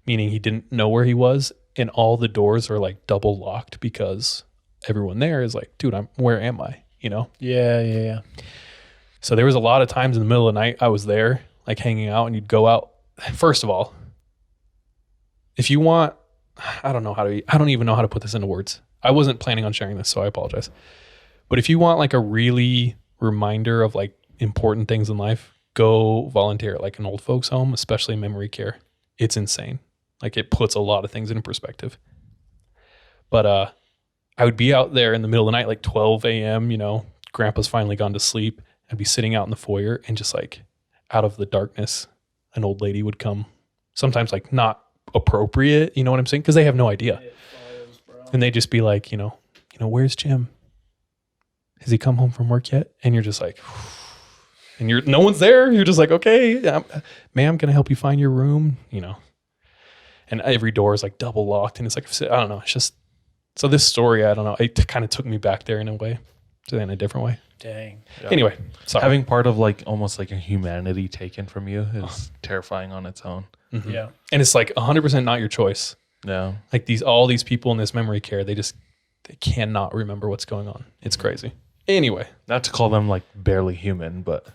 meaning he didn't know where he was, and all the doors are like double locked because everyone there is like, dude, where am I? Yeah. So there was a lot of times in the middle of the night I was there, like hanging out, and you'd go out. First of all, if you want, I don't even know how to put this into words. I wasn't planning on sharing this, so I apologize. But if you want like a really reminder of like important things in life, go volunteer at like an old folks home, especially memory care. It's insane. Like it puts a lot of things in perspective. But I would be out there in the middle of the night, like 12 a.m., grandpa's finally gone to sleep. I'd be sitting out in the foyer, and just like out of the darkness, an old lady would come, sometimes like not appropriate, you know what I'm saying? Because they have no idea. And they'd just be like, where's Jim? Has he come home from work yet? And you're just like, and no one's there. You're just like, okay, ma'am, can I help you find your room? And every door is like double locked, and it's like, I don't know. It's just, so this story, I don't know. It kind of took me back there in a way, in a different way. Dang. Yeah. Anyway, sorry. Having part of like almost like a humanity taken from you is terrifying on its own. Mm-hmm. Yeah. And it's like 100% not your choice. Yeah. Like all these people in this memory care, they cannot remember what's going on. It's crazy. Anyway, Not to call them like barely human, but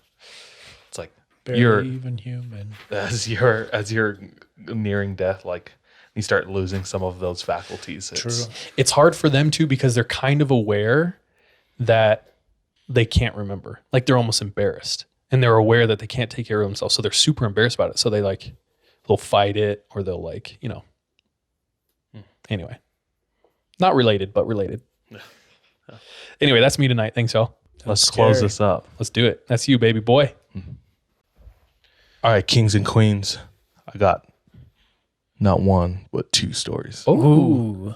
it's like Barely you're even human. as you're nearing death, like you start losing some of those faculties. True. it's hard for them too, because they're kind of aware that they can't remember. Like they're almost embarrassed, and they're aware that they can't take care of themselves. So they're super embarrassed about it. So they'll fight it, or they'll anyway, not related, but related. Anyway, that's me tonight. Thanks, y'all. Let's close this up. Let's do it. That's you, baby boy. All right, kings and queens. I got not one, but two stories. Ooh.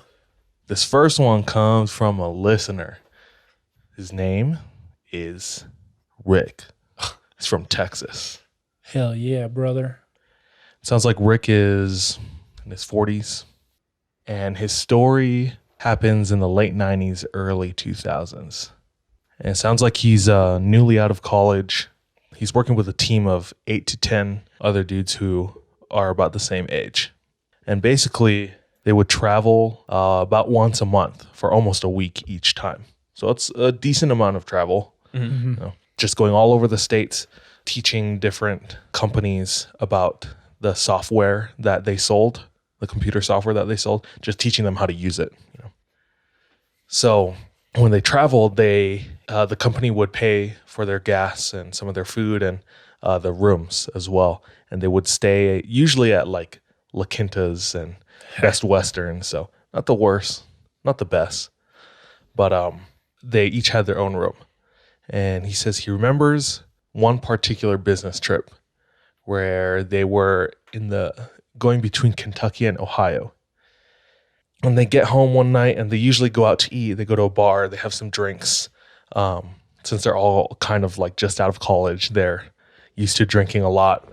This first one comes from a listener. His name is Rick. He's from Texas. Hell yeah, brother. Sounds like Rick is in his 40s. And his story happens in the late 90s, early 2000s. And it sounds like he's newly out of college. He's working with a team of 8 to 10 other dudes who are about the same age. And basically, they would travel about once a month for almost a week each time. So it's a decent amount of travel. Mm-hmm. Just going all over the states, teaching different companies about the software that they sold, the computer software that they sold, just teaching them how to use it. So when they traveled, the company would pay for their gas and some of their food and the rooms as well. And they would stay usually at like La Quinta's and Best Western. So not the worst, not the best, but they each had their own room. And he says he remembers one particular business trip where they were going between Kentucky and Ohio. And they get home one night, and they usually go out to eat. They go to a bar. They have some drinks. Since they're all kind of like just out of college, they're used to drinking a lot.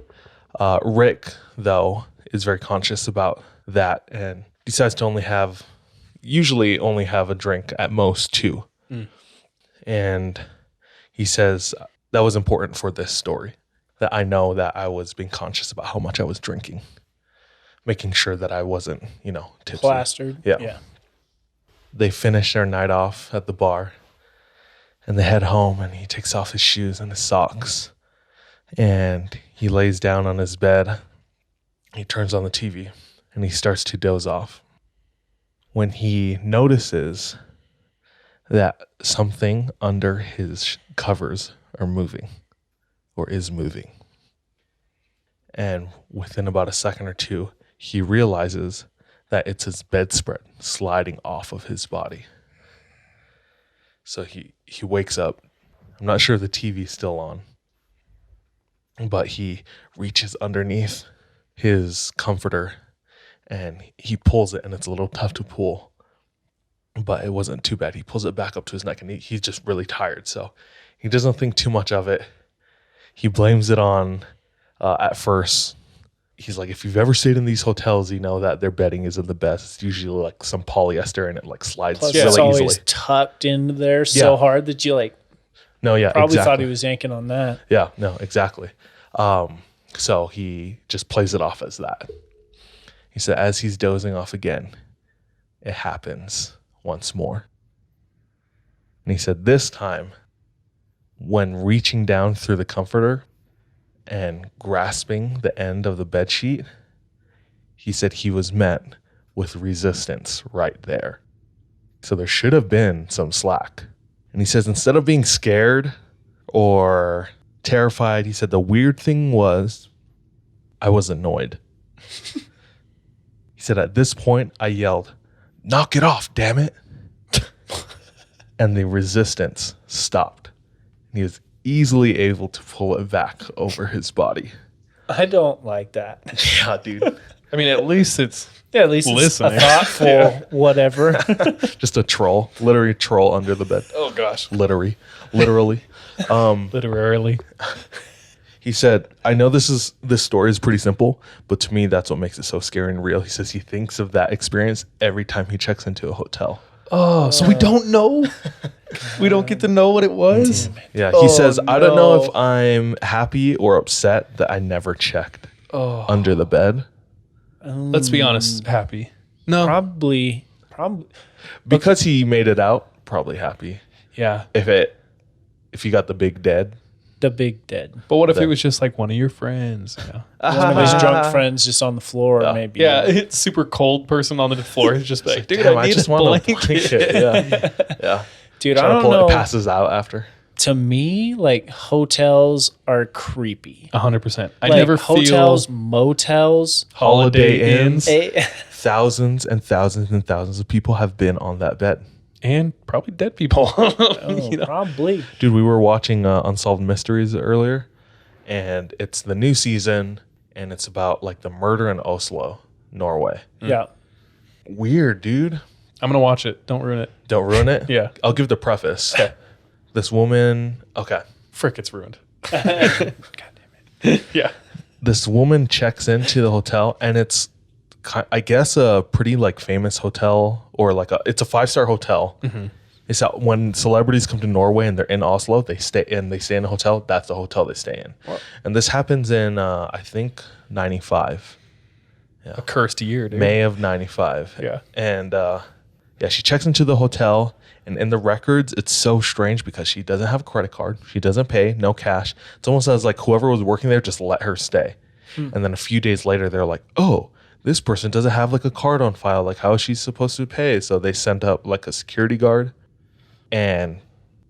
Rick, though, is very conscious about that and decides to usually only have a drink, at most two. And he says that was important for this story, that I know that I was being conscious about how much I was drinking, making sure that I wasn't, tipsy. Plastered. Yeah. They finish their night off at the bar, and they head home, and he takes off his shoes and his socks, and he lays down on his bed. He turns on the TV, and he starts to doze off when he notices that something under his covers are moving, or is moving. And within about a second or two, he realizes that it's his bedspread sliding off of his body. So he wakes up. I'm not sure if the TV's still on, but he reaches underneath his comforter and he pulls it, and it's a little tough to pull, but it wasn't too bad. He pulls it back up to his neck, and he's just really tired. So he doesn't think too much of it. He blames it on, at first, he's like, if you've ever stayed in these hotels, you know that their bedding isn't the best. It's usually like some polyester and it like slides Plus, really it's always easily. tucked into there so Yeah. hard that you like No, yeah, probably exactly. thought he was yanking on that. Yeah, no, exactly. So he just plays it off as that. He said, as he's dozing off again, it happens once more. And he said, this time, when reaching down through the comforter and grasping the end of the bed sheet, he said he was met with resistance right there. So there should have been some slack. And he says, instead of being scared or terrified, he said the weird thing was I was annoyed. He said, at this point, I yelled, knock it off, damn it. And the resistance stopped. He was easily able to pull it back over his body. I don't like that. Yeah, dude. I mean, at least it's Yeah, at least it's Listening. a thoughtful whatever. Just a troll. Literally a troll under the bed. oh gosh, Literally. literally. He said, I know this story is pretty simple, but to me, that's what makes it so scary and real. He says he thinks of that experience every time he checks into a hotel. Oh, so we don't know. We don't get to know what it was. Yeah, he says, I don't know no. if I'm happy or upset that I never checked under the bed. Let's be honest. Happy? No. Probably. Because he made it out, probably happy. Yeah. If you got the big dead. The big dead. But what if it was just like one of your friends? You know? One of his drunk friends just on the floor, Yeah. maybe. Yeah, it's super cold person on the floor is just like, dude, Damn, I need just a want blanket. Yeah. Yeah. Dude, I Trying to don't pull know. it, passes out after. To me, like hotels are creepy. 100%. I Like never hotels, feel motels. Holiday Inns Thousands and thousands and thousands of people have been on that bed. and probably dead people. Oh, You know? probably. Dude, we were watching Unsolved Mysteries earlier, and it's the new season, and it's about like the murder in Oslo, Norway. Yeah. Weird, dude. I'm gonna watch it. Don't ruin it. Don't ruin it. Yeah. I'll give the preface. Okay. This woman, okay. Frick, it's ruined. God damn it. Yeah. This woman checks into the hotel, and it's, I guess, a pretty like famous hotel, or like it's a 5-star hotel. Mm-hmm. It's that when celebrities come to Norway and they're in Oslo, they stay in a hotel. That's the hotel they stay in. Wow. And this happens in I think 95, A cursed year, dude. May of 95. Yeah. And she checks into the hotel, and in the records, it's so strange because she doesn't have a credit card. She doesn't pay, no cash. It's almost as like whoever was working there just let her stay. And then a few days later, they're like, oh, this person doesn't have like a card on file. Like, how is she supposed to pay? So they sent up like a security guard, and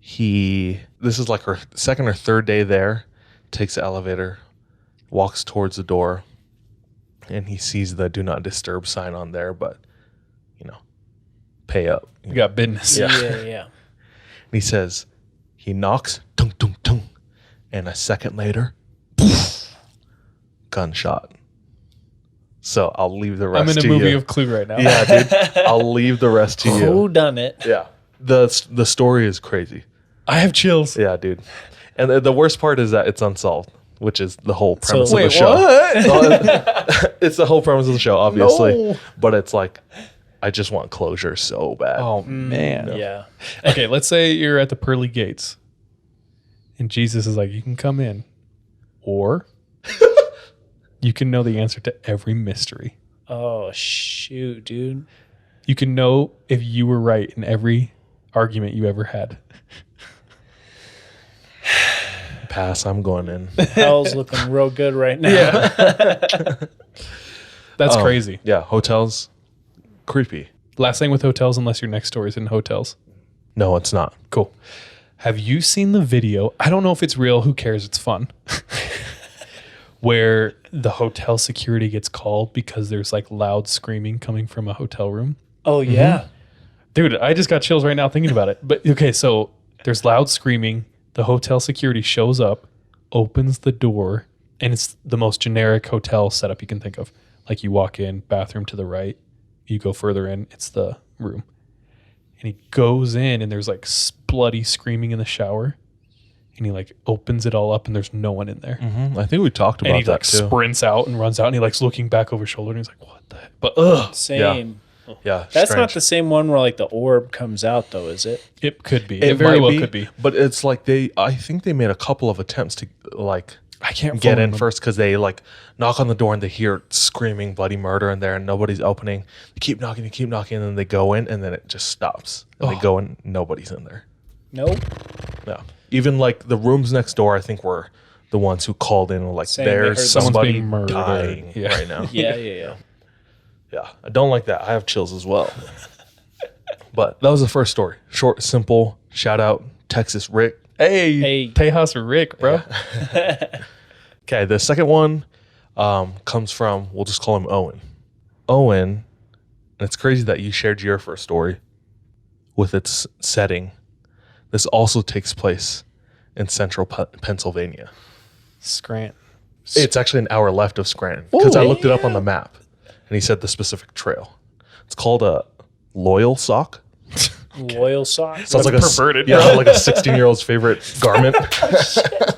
this is like her second or third day there, takes the elevator, walks towards the door, and he sees the do not disturb sign on there, but pay up. We got business. Yeah. Yeah. And he says, he knocks, tung, tung, tung, and a second later, poof, gunshot. So I'll leave the rest I'm in a to movie you. of Clue right now. Yeah, dude. I'll leave the rest to you. Who done it? Yeah. The story is crazy. I have chills. Yeah, dude. And the worst part is that it's unsolved, which is the whole premise So- of the Wait, show. what? It's the whole premise of the show, obviously. No. But it's like, I just want closure so bad. Oh man. Yeah. Okay, let's say you're at the pearly gates, and Jesus is like, "You can come in," or you can know the answer to every mystery. Oh, shoot, dude. You can know if you were right in every argument you ever had. Pass, I'm going in. Hell's looking real good right now. That's crazy. Yeah, hotels, creepy. Last thing with hotels, unless your next story is in hotels. No, it's not. Cool. Have you seen the video? I don't know if it's real. Who cares? It's fun. Where the hotel security gets called because there's like loud screaming coming from a hotel room. Oh, yeah. Dude, I just got chills right now thinking about it. But okay, so there's loud screaming. The hotel security shows up, opens the door, and it's the most generic hotel setup you can think of. Like you walk in, bathroom to the right, you go further in, it's the room. And he goes in and there's like bloody screaming in the shower. And and he like opens it all up and there's no one in there. I think we talked And about he that like too. sprints out and runs out and he likes looking back over his shoulder and he's like, what the heck? But ugh. Same. Yeah, That's not strange. the same one where like the orb comes out though, is it? It could be. It very might well could be. But it's like I think they made a couple of attempts to like I can't get fully in remember. first because they like knock on the door and they hear screaming bloody murder in there and nobody's opening. They keep knocking, and then they go in and then it just stops. And they go in, nobody's in there. Nope. Yeah. Even like the rooms next door, I think were the ones who called in like Saying they heard there's someone's somebody being murdered. dying Yeah. right now. Yeah. Yeah, I don't like that. I have chills as well. But that was the first story. Short, simple. Shout out Texas Rick. Hey, Tejas Rick, bro. Okay, the second one comes from, we'll just call him Owen. Owen, and it's crazy that you shared your first story with its setting. This also takes place in central Pennsylvania. Scranton. It's actually an hour left of Scranton because I looked it up on the map and he said the specific trail. It's called a Loyalsock. Loyalsock. Sounds like perverted, yeah, bro. like a 16-year-old's favorite garment.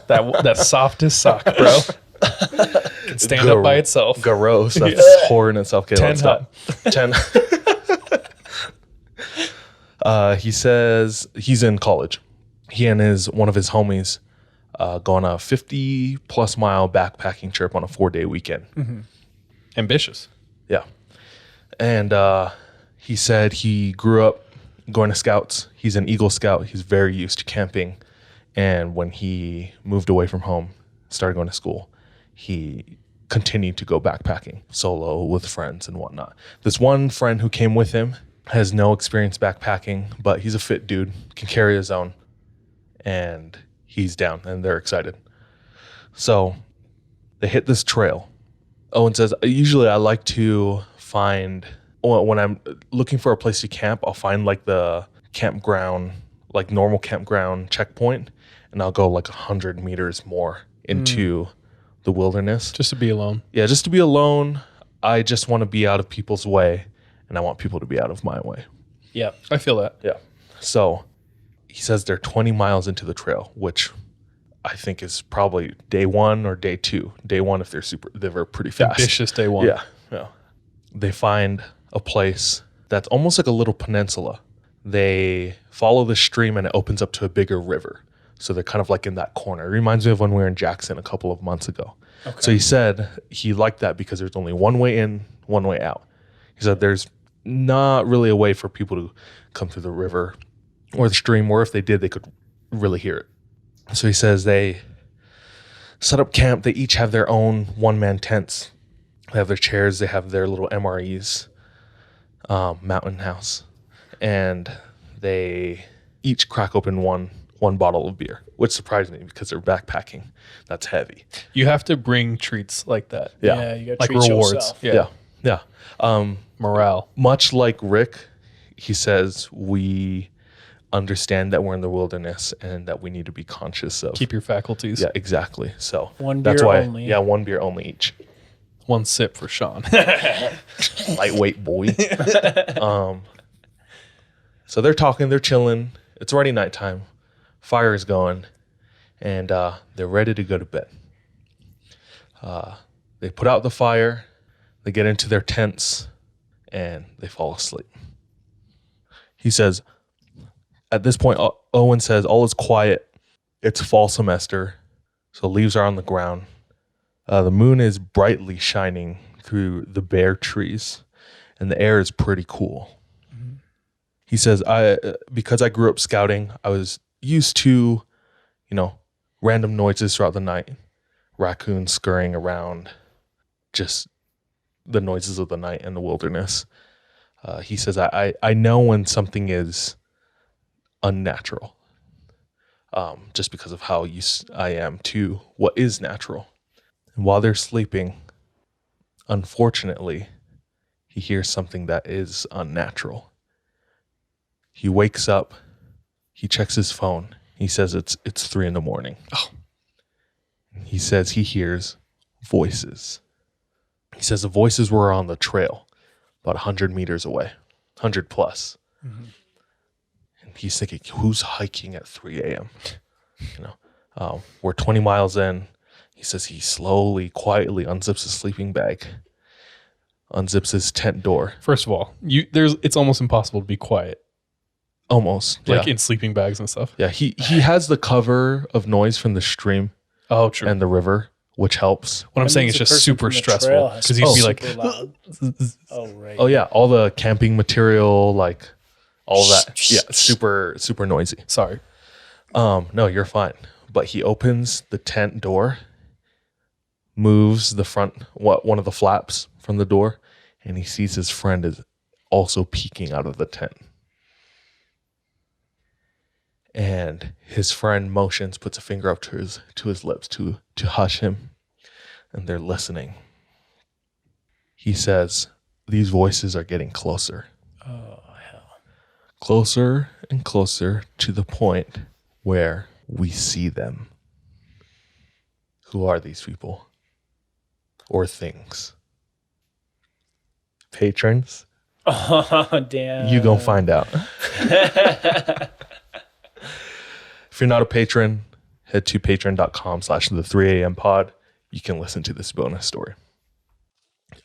That softest sock, bro. Can stand up by itself. Gross. That's horror in itself. Okay, 10 let's stop. 10. He says he's in college. He and one of his homies go on a 50-plus mile backpacking trip on a 4-day weekend. Ambitious. Yeah. And he said he grew up going to scouts. He's an Eagle Scout. He's very used to camping. And when he moved away from home, started going to school, he continued to go backpacking solo with friends and whatnot. This one friend who came with him has no experience backpacking, but he's a fit dude, can carry his own, and he's down, and they're excited. So they hit this trail. Owen says, usually I like to find, when I'm looking for a place to camp, I'll find like the campground, like normal campground checkpoint, and I'll go like 100 meters more into the wilderness. Just to be alone. Yeah, just to be alone. I just want to be out of people's way, and I want people to be out of my way. Yep. I feel that. Yeah. So he says they're 20 miles into the trail, which I think is probably day one or day two. Day one if they're pretty fast. Ambitious day one. Yeah. They find a place that's almost like a little peninsula. They follow the stream and it opens up to a bigger river. So they're kind of like in that corner. It reminds me of when we were in Jackson a couple of months ago. Okay. So he said he liked that because there's only one way in, one way out. He said there's not really a way for people to come through the river or the stream, or if they did, they could really hear it. So he says they set up camp. They each have their own one-man tents. They have their chairs. They have their little MREs, mountain house. And they each crack open one bottle of beer, which surprised me because they're backpacking. That's heavy. You have to bring treats like that. Yeah. You got Like treat rewards. yourself. Yeah. Morale. Much like Rick, he says we understand that we're in the wilderness and that we need to be conscious of. Keep your faculties. Yeah, exactly. So One that's beer why. only. Yeah, one beer only each. One sip for Sean. Lightweight boy. So they're talking, they're chilling. It's already nighttime. Fire is going, and they're ready to go to bed. They put out the fire. They get into their tents, and they fall asleep. He says, at this point, Owen says, all is quiet. It's fall semester, so leaves are on the ground. The moon is brightly shining through the bare trees, and the air is pretty cool. Mm-hmm. He says, because I grew up scouting, I was used to, random noises throughout the night, raccoons scurrying around, just the noises of the night in the wilderness. He says, I know when something is unnatural, just because of how used I am to what is natural. And while they're sleeping, unfortunately, he hears something that is unnatural. He wakes up, he checks his phone. He says it's 3 a.m. Oh. He says he hears voices. He says the voices were on the trail, about 100 meters away, 100 plus. Mm-hmm. And he's thinking, who's hiking at 3 a.m.? We're 20 miles in. He says he slowly, quietly unzips his sleeping bag, unzips his tent door. First of all, it's almost impossible to be quiet, Almost. like Yeah. in sleeping bags and stuff. Yeah. He has the cover of noise from the stream Oh, true. and the river, which helps. What I'm That saying means is the just person super from the stressful trail has because to he'd be be like, super loud. Oh, right. Oh, yeah. All the camping material, like all that. Yeah. Super, super noisy. sorry. No, you're fine. But he opens the tent door, moves the one of the flaps from the door, and he sees his friend is also peeking out of the tent. And his friend motions, puts a finger up to his lips to hush him, and they're listening. He says, "These voices are getting closer." Oh, hell. Closer and closer to the point where we see them. Who are these people? Or things? Patrons? Oh, damn. You gonna find out. If you're not a patron, head to patreon.com/the3am-pod. You can listen to this bonus story.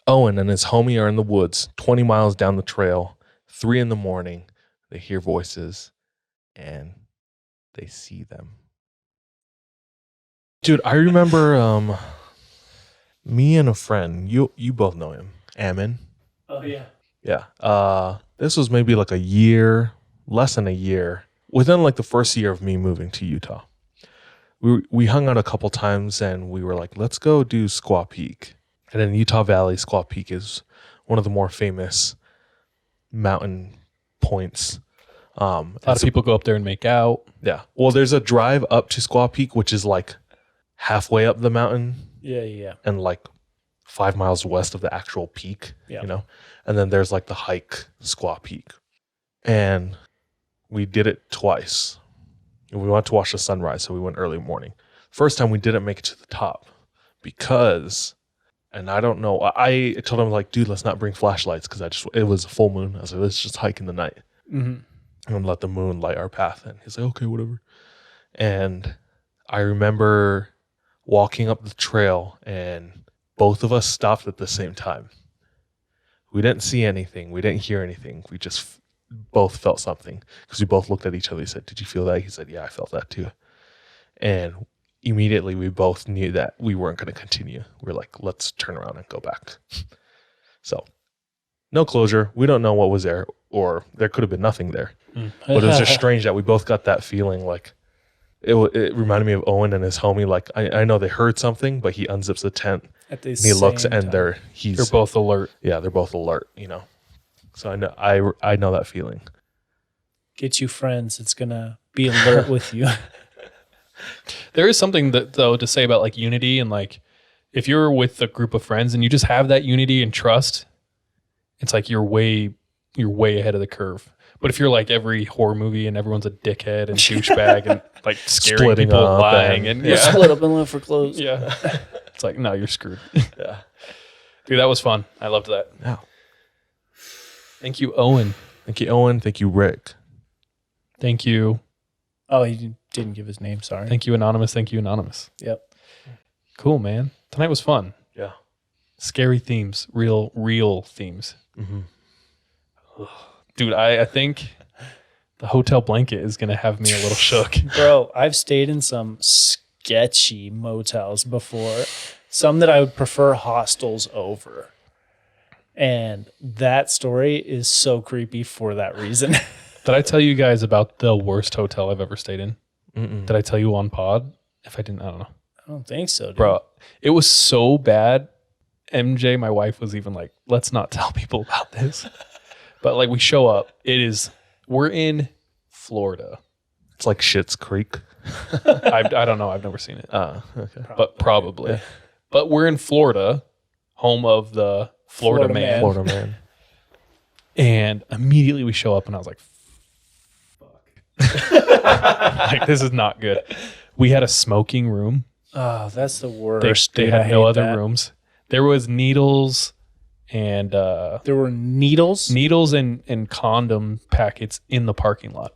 Owen and his homie are in the woods, 20 miles down the trail, 3 a.m. They hear voices and they see them. Dude, I remember me and a friend, you both know him, Ammon. Oh, yeah. Yeah. This was maybe like a year, less than a year, within like the first year of me moving to Utah. We hung out a couple times and we were like, let's go do Squaw Peak. And in Utah Valley, Squaw Peak is one of the more famous mountain points. A lot of people go up there and make out. Yeah. Well, there's a drive up to Squaw Peak, which is like halfway up the mountain Yeah. and like 5 miles west of the actual peak, Yeah. you know? And then there's like the hike Squaw Peak. And we did it twice. And we wanted to watch the sunrise, so we went early morning. First time we didn't make it to the top because, and I don't know, I told him like, dude, let's not bring flashlights because it was a full moon. I was like, let's just hike in the night Mm-hmm. and let the moon light our path. And he's like, okay, whatever. And I remember walking up the trail and both of us stopped at the same time. We didn't see anything. We didn't hear anything. We just both felt something because we both looked at each other. He said, did you feel that? He said, yeah, I felt that too. And immediately we both knew that we weren't going to continue. We're like, let's turn around and go back. So no closure. We don't know what was there, or there could have been nothing there. But it was just strange that we both got that feeling. Like it reminded me of Owen and his homie. Like I know they heard something, but he unzips the tent At the and he looks same and time. They're both alert. yeah, they're both alert, you know. So I know that feeling. Get you friends. It's going to be alert with you. There is something that though to say about like unity, and like if you're with a group of friends and you just have that unity and trust, it's like you're way ahead of the curve. But if you're like every horror movie and everyone's a dickhead and douchebag and like scaring Splitting people, up lying, and- and yeah, Split up and look for clothes. yeah, it's like no, you're screwed. Yeah. Dude, that was fun. I loved that. Yeah. Thank you, Owen. Thank you, Owen. Thank you, Rick. Thank you. Oh, he didn't give his name. Sorry. Thank you, Anonymous. Thank you, Anonymous. Yep. Cool, man. Tonight was fun. Yeah. Scary themes, real themes. Mm-hmm. Dude, I think the hotel blanket is going to have me a little shook. Bro, I've stayed in some sketchy motels before, some that I would prefer hostels over. And that story is so creepy for that reason. Did I tell you guys about the worst hotel I've ever stayed in? Mm-mm. Did I tell you on pod? If I didn't, I don't know. I don't think so, dude. Bro, it was so bad. MJ, my wife, was even like, let's not tell people about this. But like we show up, we're in Florida. It's like Schitt's Creek. I don't know. I've never seen it, Okay. but probably. But we're in Florida, home of the Florida Florida man. Man. Florida man. And immediately we show up and I was like, fuck. Like, this is not good. We had a smoking room. Oh, that's the worst. They dude. I had no hate other that. rooms. There was needles and There were needles. and condom packets in the parking lot,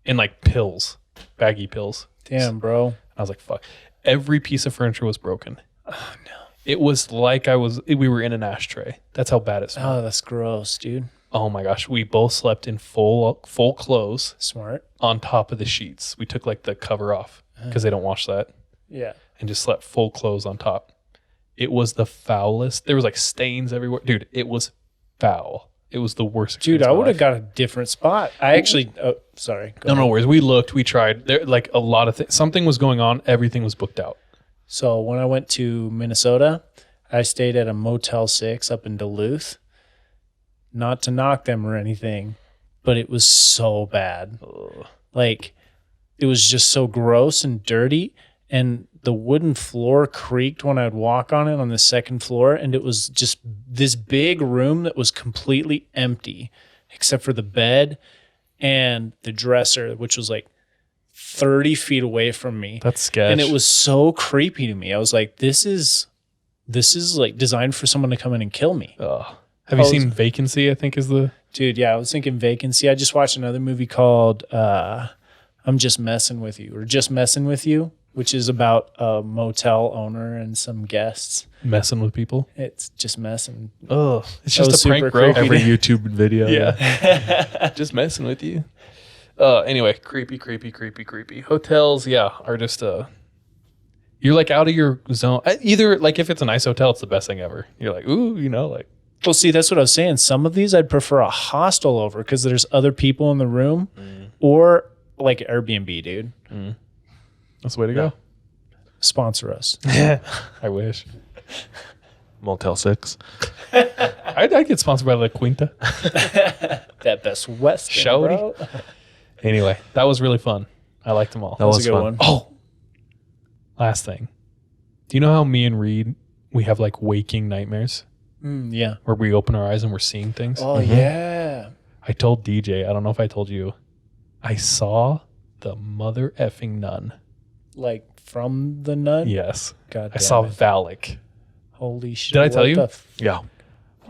and like pills. baggy pills. Damn, bro. I was like, fuck. Every piece of furniture was broken. Oh no. It was like we were in an ashtray. That's how bad it smelled. Oh, that's gross, dude. Oh my gosh. We both slept in full clothes Smart. on top of the sheets. We took like the cover off because they don't wash that, Yeah. and just slept full clothes on top. It was the foulest. There was like stains everywhere. Dude, it was foul. It was the worst Dude, experience I of my would have life. got a different spot. I actually, sorry. Go No ahead. worries. We looked, we tried. There, like a lot of things. Something was going on. Everything was booked out. So when I went to Minnesota, I stayed at a Motel 6 up in Duluth. Not to knock them or anything, but it was so bad. Like, it was just so gross and dirty. And the wooden floor creaked when I'd walk on it on the second floor. And it was just this big room that was completely empty, except for the bed and the dresser, which was like 30 feet away from me. That's sketch. And it was so creepy to me. I was like, this is like designed for someone to come in and kill me. Have you seen Vacancy? I think is the Dude, yeah, I was thinking Vacancy. I just watched another movie called I'm Just Messing With You, or Just Messing With You, which is about a motel owner and some guests. messing with people. It's just messing. Oh, it's That was just a prank, super bro. creepy. Every YouTube video. Yeah. Just messing with you. Anyway, creepy. Hotels, yeah, are just you're like out of your zone. Either like if it's a nice hotel, it's the best thing ever. You're like, ooh, like Well, see, that's what I was saying. Some of these I'd prefer a hostel over because there's other people in the room, or like Airbnb, dude. that's the way to go. Sponsor us. I wish. Motel 6. I'd get sponsored by La Quinta. That Best Western, Shouty. bro. Anyway, that was really fun. I liked them all. That That's was a good fun. one. Oh, last thing. Do you know how me and Reed, we have like waking nightmares Yeah. where we open our eyes and we're seeing things? Oh, yeah. I told DJ, I don't know if I told you, I saw the mother effing nun. Like from the nun? Yes. God I damn saw it. Valak. Holy shit. Did I tell What you? the Yeah.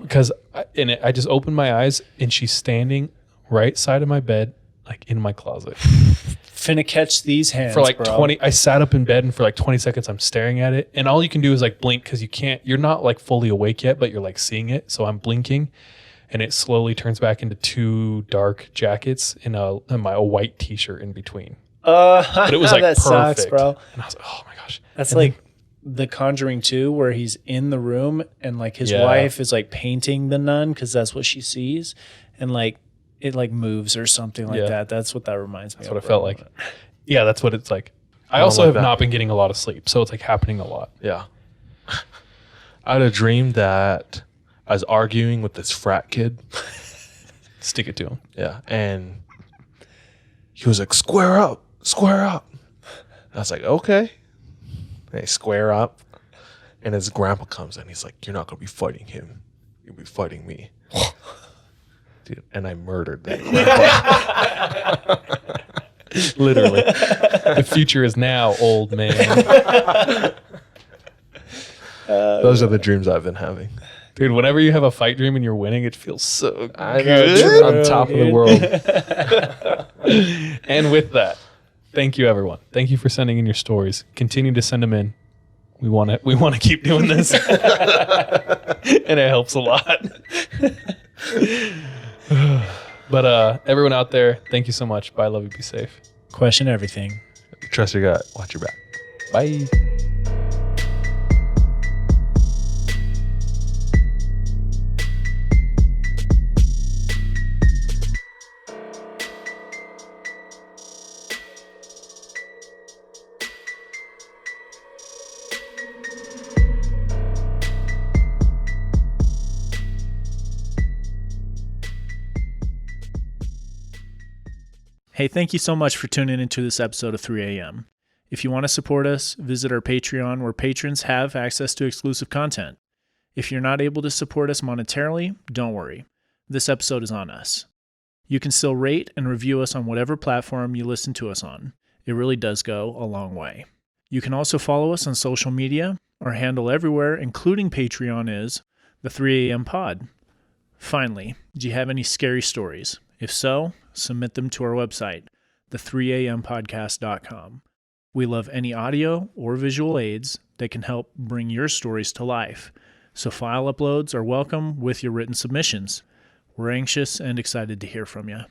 Because I just opened my eyes and she's standing right side of my bed, like in my closet. Finna catch these hands, For like bro. 20, I sat up in bed and for like 20 seconds I'm staring at it. And all you can do is like blink because you're not like fully awake yet, but you're like seeing it. So I'm blinking and it slowly turns back into two dark jackets and a white t-shirt in between. But it was like that perfect. sucks, bro. And I was like, oh my gosh. That's And like The Conjuring 2, where he's in the room and like his Yeah. wife is like painting the nun because that's what she sees, and like it like moves or something like Yeah. that. That's what that reminds me That's of. what it felt like. Yeah, that's what it's like. I don't also like have that. not been getting a lot of sleep, so it's like happening a lot. Yeah. I had a dream that I was arguing with this frat kid. Stick it to him. Yeah. And he was like, square up. I was like, okay. They square up. And his grandpa comes in. He's like, you're not going to be fighting him. You'll be fighting me. Dude, and I murdered that grandpa. Literally. The future is now, old man. Those are the dreams I've been having. Dude, whenever you have a fight dream and you're winning, it feels so good. I know, dude, on top of the world. And with that, thank you, everyone. Thank you for sending in your stories. Continue to send them in. We want to keep doing this, and it helps a lot. But everyone out there, thank you so much. Bye, love you, be safe. Question everything. Trust your gut. Watch your back. Bye. Hey, thank you so much for tuning into this episode of 3 a.m. If you want to support us, visit our Patreon, where patrons have access to exclusive content. If you're not able to support us monetarily, don't worry. This episode is on us. You can still rate and review us on whatever platform you listen to us on. It really does go a long way. You can also follow us on social media. Our handle everywhere, including Patreon, is the 3 a.m. pod. Finally, do you have any scary stories? If so, submit them to our website, the3ampodcast.com. We love any audio or visual aids that can help bring your stories to life. So file uploads are welcome with your written submissions. We're anxious and excited to hear from you.